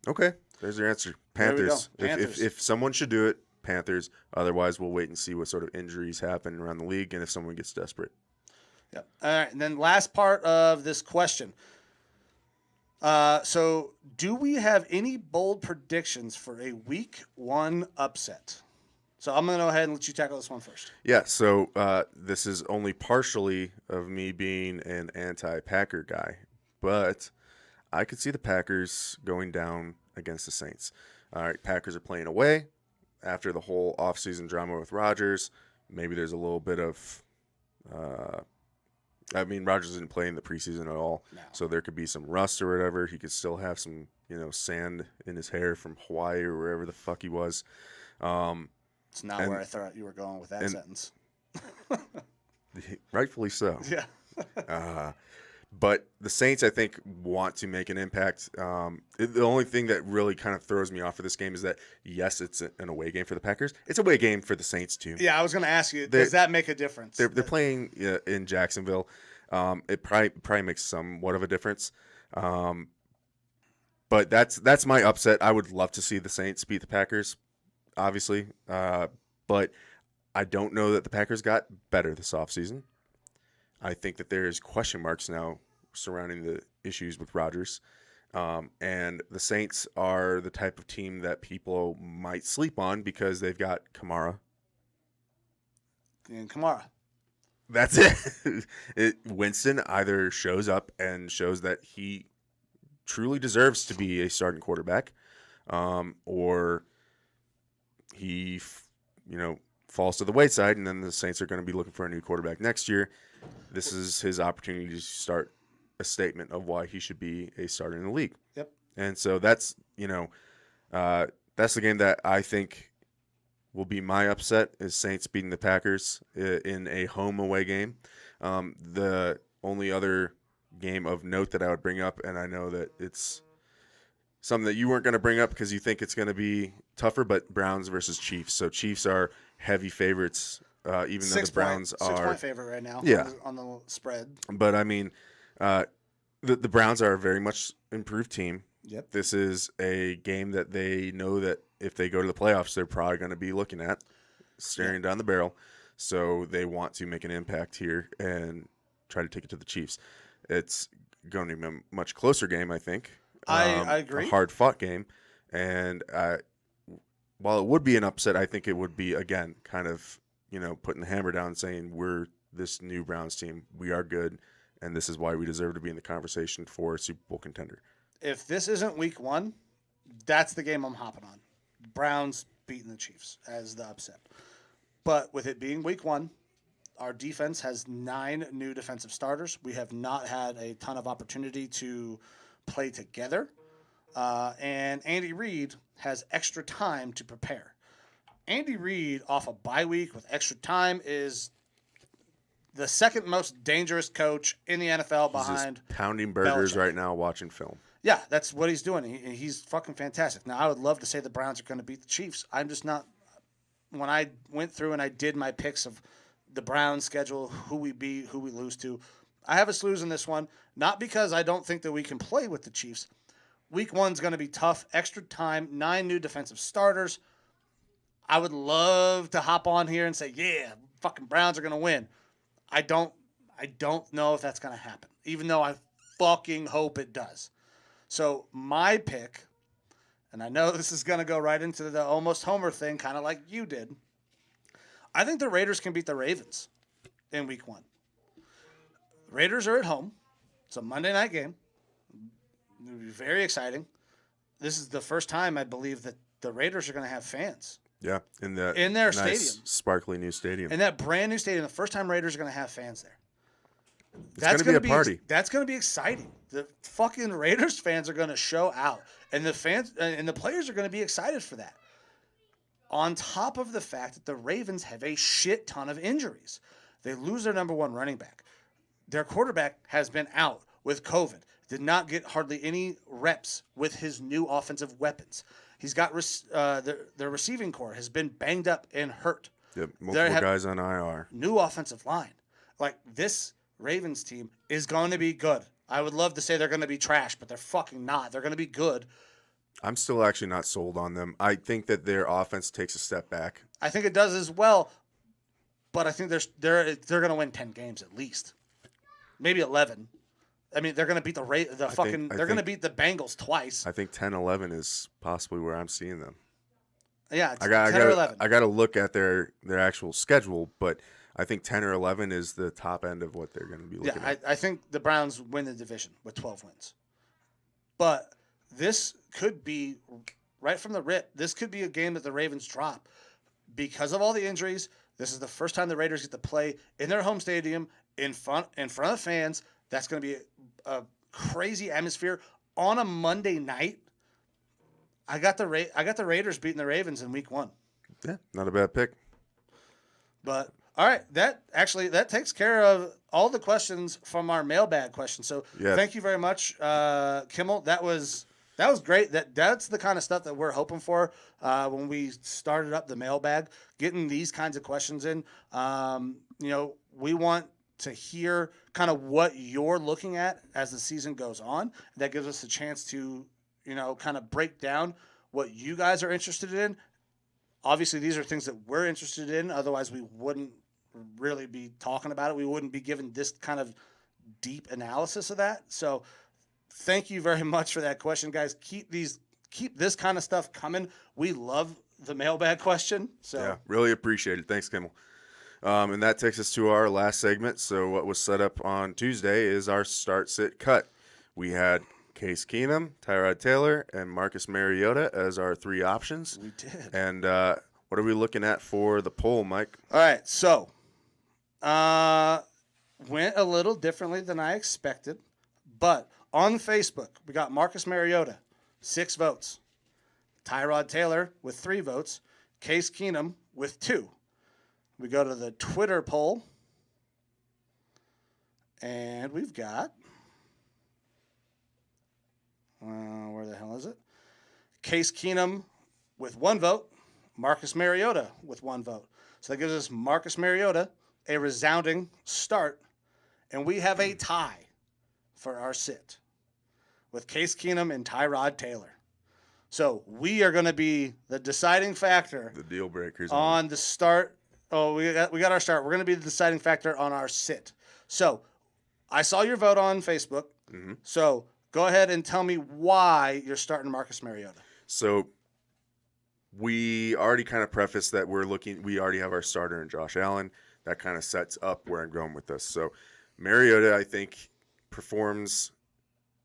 Okay. There's your answer. Panthers. If someone should do it, Panthers. Otherwise, we'll wait and see what sort of injuries happen around the league and if someone gets desperate. Yep. All right, and then last part of this question. So, do we have any bold predictions for a week 1 upset? So I'm going to go ahead and let you tackle this one first. Yeah, so this is only partially of me being an anti-Packer guy, but I could see the Packers going down against the Saints. All right, Packers are playing away after the whole offseason drama with Rodgers. Maybe there's a little bit of Rodgers isn't playing the preseason at all, so there could be some rust or whatever. He could still have some, sand in his hair from Hawaii or wherever the fuck he was. It's not where I thought you were going with that sentence. Rightfully so. Yeah. But the Saints, I think, want to make an impact. The only thing that really kind of throws me off of this game is that, yes, it's an away game for the Packers. It's a away game for the Saints, too. Yeah, I was going to ask you, does that make a difference? They're playing in Jacksonville. It probably makes somewhat of a difference. But that's my upset. I would love to see the Saints beat the Packers, obviously. But I don't know that the Packers got better this offseason. I think that there's question marks now surrounding the issues with Rodgers. And the Saints are the type of team that people might sleep on because they've got Kamara. And Kamara. That's it. Winston either shows up and shows that he truly deserves to be a starting quarterback, or he, falls to the wayside, and then the Saints are going to be looking for a new quarterback next year. This is his opportunity to start a statement of why he should be a starter in the league. Yep. And so that's the game that I think will be my upset, is Saints beating the Packers in a home away game. The only other game of note that I would bring up, and I know that it's something that you weren't going to bring up because you think it's going to be tougher, but Browns versus Chiefs. So Chiefs are heavy favorites, even though the Browns are 6-point favorite right now. Yeah. On the spread. But I mean, the Browns are a very much improved team. Yep. This is a game that they know that if they go to the playoffs, they're probably going to be looking at, staring down the barrel. So they want to make an impact here and try to take it to the Chiefs. It's going to be a much closer game, I think. I agree. A hard-fought game. And while it would be an upset, I think it would be, again, kind of, putting the hammer down and saying we're this new Browns team. We are good, and this is why we deserve to be in the conversation for a Super Bowl contender. If this isn't week 1, that's the game I'm hopping on. Browns beating the Chiefs as the upset. But with it being week 1, our defense has 9 new defensive starters. We have not had a ton of opportunity to play together. And Andy Reid has extra time to prepare. Andy Reid off a bye week with extra time is the second most dangerous coach in the NFL behind He's just pounding burgers Belichick. right now watching film. Yeah, that's what he's doing. He's fucking fantastic. Now, I would love to say the Browns are going to beat the Chiefs. I'm just not. When I went through and I did my picks of the Browns schedule, who we beat, who we lose to, I have us losing this one. Not because I don't think that we can play with the Chiefs. Week 1's going to be tough. Extra time, 9 new defensive starters. I would love to hop on here and say, yeah, fucking Browns are going to win. I don't know if that's going to happen, even though I fucking hope it does. So my pick, and I know this is going to go right into the almost homer thing, kind of like you did. I think the Raiders can beat the Ravens in week 1. The Raiders are at home. It's a Monday night game. It'll be very exciting. This is the first time I believe that the Raiders are going to have fans. Yeah, in their nice, stadium, sparkly new stadium. In that brand new stadium, the first time Raiders are going to have fans there. It's going to be a party. That's going to be exciting. The fucking Raiders fans are going to show out, and the fans and the players are going to be excited for that. On top of the fact that the Ravens have a shit ton of injuries, they lose their number 1 running back. Their quarterback has been out with COVID. Did not get hardly any reps with his new offensive weapons. He's got their receiving core has been banged up and hurt. Yep, multiple guys on IR. New offensive line. Like, this Ravens team is going to be good. I would love to say they're going to be trash, but they're fucking not. They're going to be good. I'm still actually not sold on them. I think that their offense takes a step back. I think it does as well, but I think they're going to win 10 games at least. maybe 11. I mean, they're going to beat they're going to beat the Bengals twice. I think 10-11 is possibly where I'm seeing them. Yeah, 10 or 11. I got to look at their actual schedule, but I think 10 or 11 is the top end of what they're going to be looking at. I think the Browns win the division with 12 wins. But this could be, right from the rip, this could be a game that the Ravens drop. Because of all the injuries, this is the first time the Raiders get to play in their home stadium in front of fans. That's going to be a crazy atmosphere on a Monday night. I got the Raiders beating the Ravens in week 1. Yeah, not a bad pick. But all right, that takes care of all the questions from our mailbag questions. So Thank you very much, Kimmel. That was great. That's the kind of stuff that we're hoping for when we started up the mailbag, getting these kinds of questions in. We want to hear kind of what you're looking at as the season goes on. That gives us a chance to, kind of break down what you guys are interested in. Obviously, these are things that we're interested in. Otherwise, we wouldn't really be talking about it. We wouldn't be giving this kind of deep analysis of that. So thank you very much for that question, guys. Keep this kind of stuff coming. We love the mailbag question. So yeah, really appreciate it. Thanks, Kimmel. And that takes us to our last segment. So what was set up on Tuesday is our start, sit, cut. We had Case Keenum, Tyrod Taylor, and Marcus Mariota as our 3 options. We did. And what are we looking at for the poll, Mike? All right, so went a little differently than I expected, but on Facebook, we got Marcus Mariota, 6 votes. Tyrod Taylor with 3 votes. Case Keenum with 2. We go to the Twitter poll, and we've got, where the hell is it? Case Keenum with 1 vote, Marcus Mariota with 1 vote. So that gives us Marcus Mariota a resounding start, and we have a tie for our sit with Case Keenum and Tyrod Taylor. So we are going to be the deciding factor. The deal breakers on the start. Oh, we got our start. We're going to be the deciding factor on our sit. So I saw your vote on Facebook. Mm-hmm. So go ahead and tell me why you're starting Marcus Mariota. So we already kind of prefaced that we already have our starter in Josh Allen. That kind of sets up where I'm going with this. So Mariota, I think, performs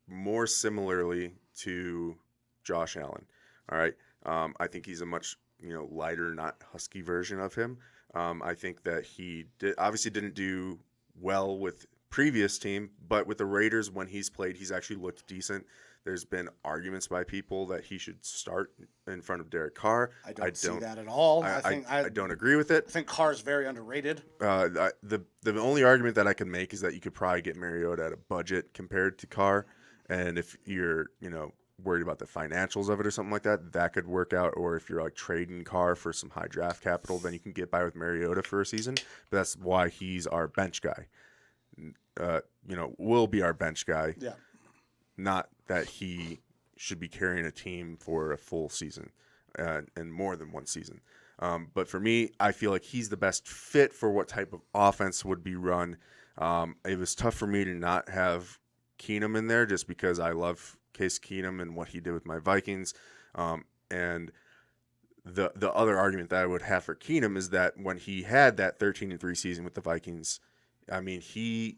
more similarly to Josh Allen. All right. I think he's a much, lighter, not husky version of him. I think that he obviously didn't do well with previous team, but with the Raiders, when he's played, he's actually looked decent. There's been arguments by people that he should start in front of Derek Carr. I don't see that at all. I don't agree with it. I think Carr is very underrated. The only argument that I can make is that you could probably get Mariota at a budget compared to Carr, and if you're worried about the financials of it or something like that, that could work out. Or if you're like trading Carr for some high draft capital, then you can get by with Mariota for a season. But that's why he's our bench guy. Will be our bench guy. Yeah. Not that he should be carrying a team for a full season and more than one season. But for me, I feel like he's the best fit for what type of offense would be run. It was tough for me to not have Keenum in there just because I love Case Keenum and what he did with my Vikings. And the other argument that I would have for Keenum is that when he had that 13-3 season with the Vikings, I mean, he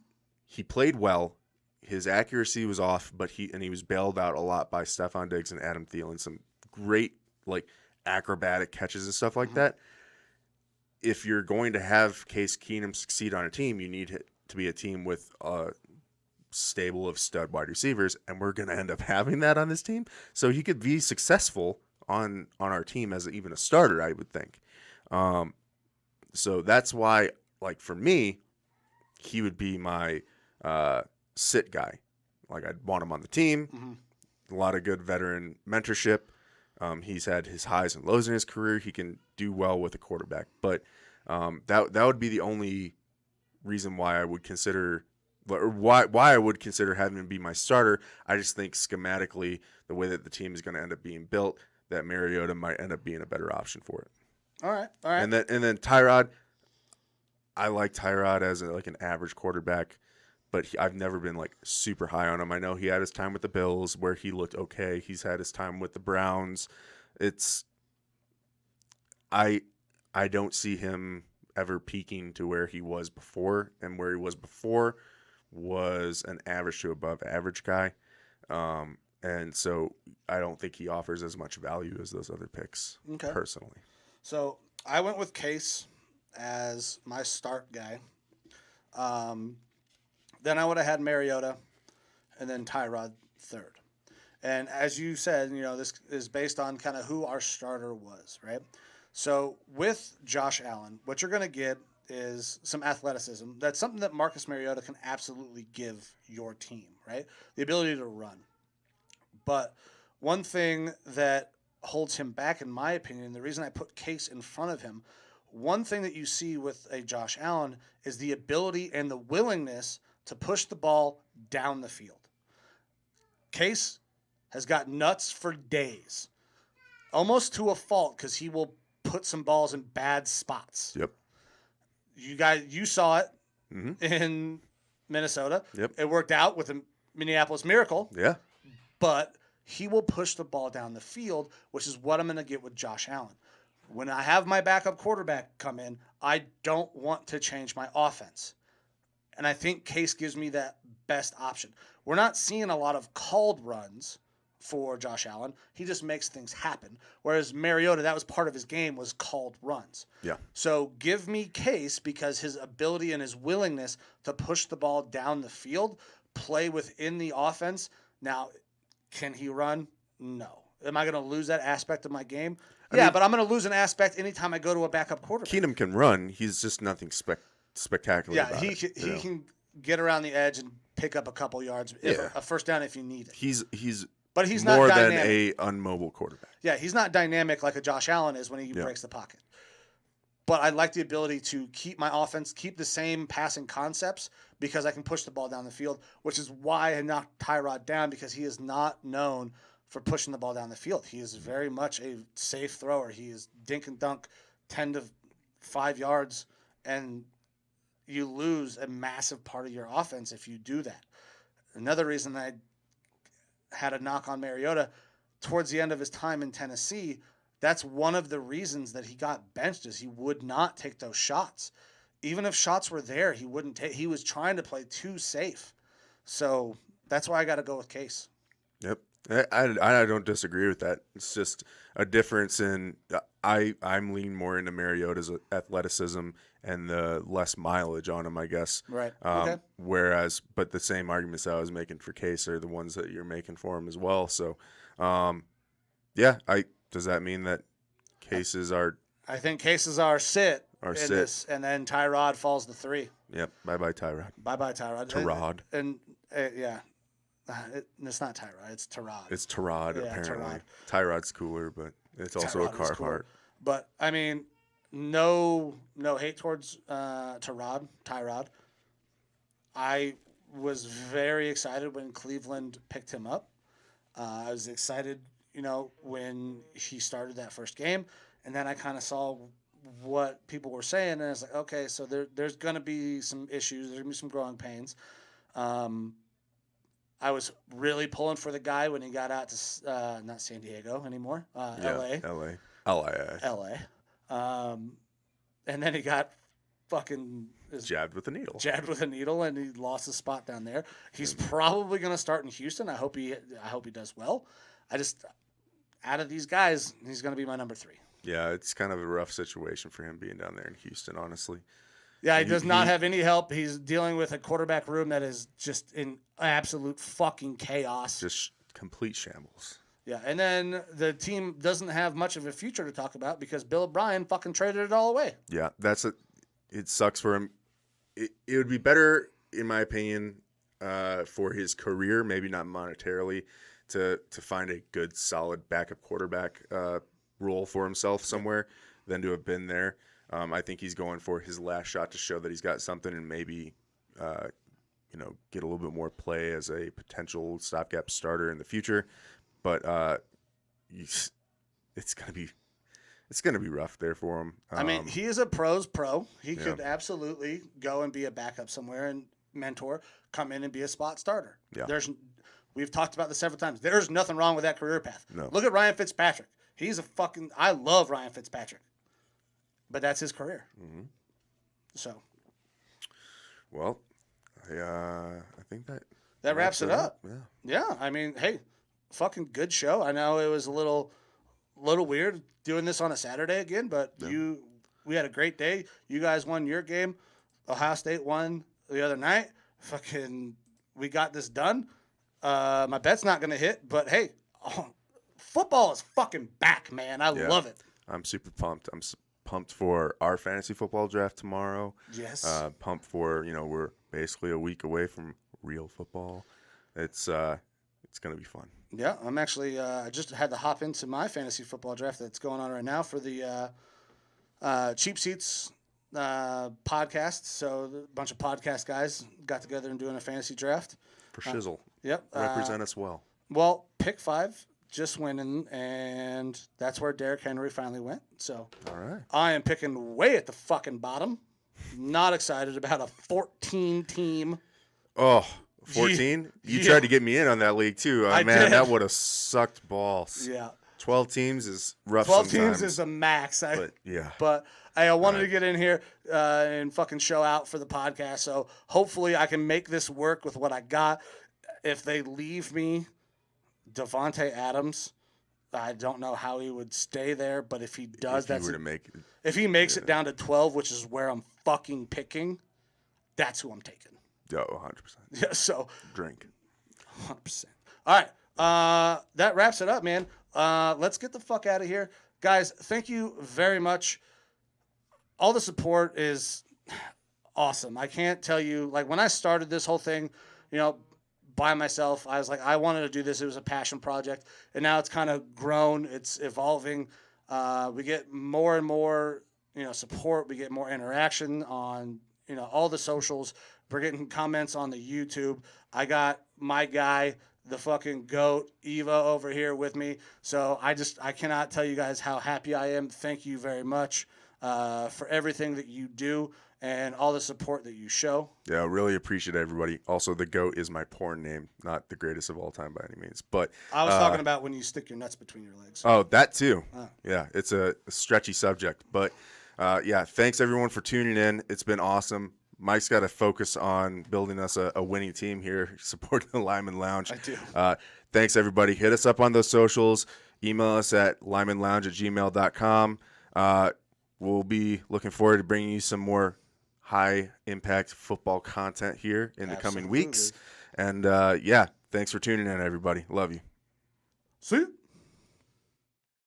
played well. His accuracy was off, but he was bailed out a lot by Stephon Diggs and Adam Thielen. Some great acrobatic catches and stuff like that. If you're going to have Case Keenum succeed on a team, you need it to be a team with a stable of stud wide receivers, and we're going to end up having that on this team. So he could be successful on our team as even a starter, I would think. So that's why, for me, he would be my sit guy. I'd want him on the team. Mm-hmm. A lot of good veteran mentorship. He's had his highs and lows in his career. He can do well with a quarterback. But that would be the only reason why I would consider, or why I would consider having him be my starter. I just think schematically, the way that the team is going to end up being built, that Mariota might end up being a better option for it. All right. And then Tyrod, I like Tyrod as an average quarterback, but I've never been like super high on him. I know he had his time with the Bills where he looked okay. He's had his time with the Browns. I don't see him ever peaking to where he was before, and where he was before was an average to above average guy. And so I don't think he offers as much value as those other picks, personally. So I went with Case as my start guy. Then I would have had Mariota, and then Tyrod third. And as you said, this is based on kind of who our starter was, right? So with Josh Allen, what you're going to get is some athleticism. That's something that Marcus Mariota can absolutely give your team, right? The ability to run. But one thing that holds him back, in my opinion, the reason I put Case in front of him, one thing that you see with a Josh Allen is the ability and the willingness to push the ball down the field. Case has got nuts for days, almost to a fault, because he will put some balls in bad spots. Yep. You saw it in Minnesota. Yep. It worked out with the Minneapolis Miracle. Yeah. But he will push the ball down the field, which is what I'm going to get with Josh Allen. When I have my backup quarterback come in, I don't want to change my offense. And I think Case gives me that best option. We're not seeing a lot of called runs for Josh Allen. He just makes things happen. Whereas Mariota, that was part of his game, was called runs. Yeah. So give me Case, because his ability and his willingness to push the ball down the field, play within the offense. Now, can he run? No. Am I going to lose that aspect of my game? Yeah, but I'm going to lose an aspect anytime I go to a backup quarterback. Keenum can run. He's just nothing spectacular. Yeah, about he it, can get around the edge and pick up a couple yards, a first down if you need it. He's But he's more not than dynamic. a unmobile quarterback. Yeah, he's not dynamic like a Josh Allen is when he breaks the pocket. But I like the ability to keep my offense, keep the same passing concepts, because I can push the ball down the field, which is why I knocked Tyrod down, because he is not known for pushing the ball down the field. He is very much a safe thrower. He is dink and dunk 10 to 5 yards, and you lose a massive part of your offense if you do that. Another reason I had a knock on Mariota towards the end of his time in Tennessee, that's one of the reasons that he got benched, is he would not take those shots. Even if shots were there, he wouldn't take. He was trying to play too safe. So that's why I got to go with Case. Yep. I don't disagree with that. It's just a difference in I'm leaning more into Mariota's athleticism and the less mileage on him, I guess. Right. Okay. Whereas, but the same arguments that I was making for Case are the ones that you're making for him as well. So, yeah. Does that mean that Case is our? I think Case is our sit. Our sit. This, and then Tyrod falls to 3. Yep. Bye Tyrod. Bye Tyrod. Tyrod. And yeah. It's not Tyrod. It's Tyrod. It's Tyrod, yeah, apparently. Tyrod's cooler, but it's also Tyrod a Carhartt. But, I mean, no hate towards Tyrod. I was very excited when Cleveland picked him up. I was excited, when he started that first game. And then I kind of saw what people were saying, and I was like, okay, so there's going to be some issues. There's going to be some growing pains. I was really pulling for the guy when he got out to not San Diego anymore, L.A. L.A. And then he got fucking jabbed with a needle, and he lost his spot down there. He's probably going to start in Houston. I hope he does well. Out of these guys, he's going to be my number 3. Yeah, it's kind of a rough situation for him being down there in Houston, honestly. Yeah, he does not have any help. He's dealing with a quarterback room that is just in absolute fucking chaos. Just complete shambles. Yeah, and then the team doesn't have much of a future to talk about because Bill O'Brien fucking traded it all away. Yeah, it sucks for him. It would be better, in my opinion, for his career, maybe not monetarily, to find a good, solid backup quarterback role for himself somewhere than to have been there. I think he's going for his last shot to show that he's got something and maybe, get a little bit more play as a potential stopgap starter in the future. But it's gonna be rough there for him. I mean, he is a pro's pro. He could absolutely go and be a backup somewhere, and mentor, come in and be a spot starter. Yeah. We've talked about this several times. There's nothing wrong with that career path. No. Look at Ryan Fitzpatrick. I love Ryan Fitzpatrick, but that's his career. Mm-hmm. So. Well, I think that wraps it up. Yeah. Yeah. I mean, hey, fucking good show. I know it was a little weird doing this on a Saturday again, but we had a great day. You guys won your game. Ohio State won the other night. Fucking, we got this done. My bet's not gonna hit, but hey, football is fucking back, man. I love it. I'm super pumped. I'm pumped for our fantasy football draft tomorrow. Yes. Pumped for, we're basically a week away from real football. It's gonna be fun. Yeah, I'm actually I just had to hop into my fantasy football draft that's going on right now for the Cheap Seats podcast. So a bunch of podcast guys got together and doing a fantasy draft. For shizzle. Yep. Represent us well. Well, pick 5 just winning, and that's where Derrick Henry finally went. So all right. I am picking way at the fucking bottom. Not excited about a 14 team. Oh, 14? You tried to get me in on that league too. I Man, did. that would have sucked balls. Yeah. 12 teams is rough 12 sometimes. teams is the max. But, yeah. But I wanted to get in here and fucking show out for the podcast. So hopefully I can make this work with what I got. If they leave me Devontae Adams, I don't know how he would stay there. But if he does, if he makes it down to 12, which is where I'm fucking picking, that's who I'm taking. Oh, 100%. Yeah, so Drink. 100%. All right. That wraps it up, man. Let's get the fuck out of here. Guys, thank you very much. All the support is awesome. I can't tell you, like, when I started this whole thing, by myself, I was like, I wanted to do this. It was a passion project. And now it's kind of grown. It's evolving. We get more and more, support. We get more interaction on, all the socials. We're getting comments on the YouTube. I got my guy, the fucking GOAT, Eva, over here with me. So I cannot tell you guys how happy I am. Thank you very much for everything that you do and all the support that you show. Yeah, I really appreciate everybody. Also, the GOAT is my porn name, not the greatest of all time by any means. But I was talking about when you stick your nuts between your legs. Oh, that too. Oh. Yeah, it's a stretchy subject. But yeah, thanks everyone for tuning in. It's been awesome. Mike's got to focus on building us a winning team here, supporting the Lyman Lounge. I do. Thanks, everybody. Hit us up on those socials. Email us at lymanlounge@gmail.com. We'll be looking forward to bringing you some more high-impact football content here in the coming weeks. And, yeah, thanks for tuning in, everybody. Love you. See you.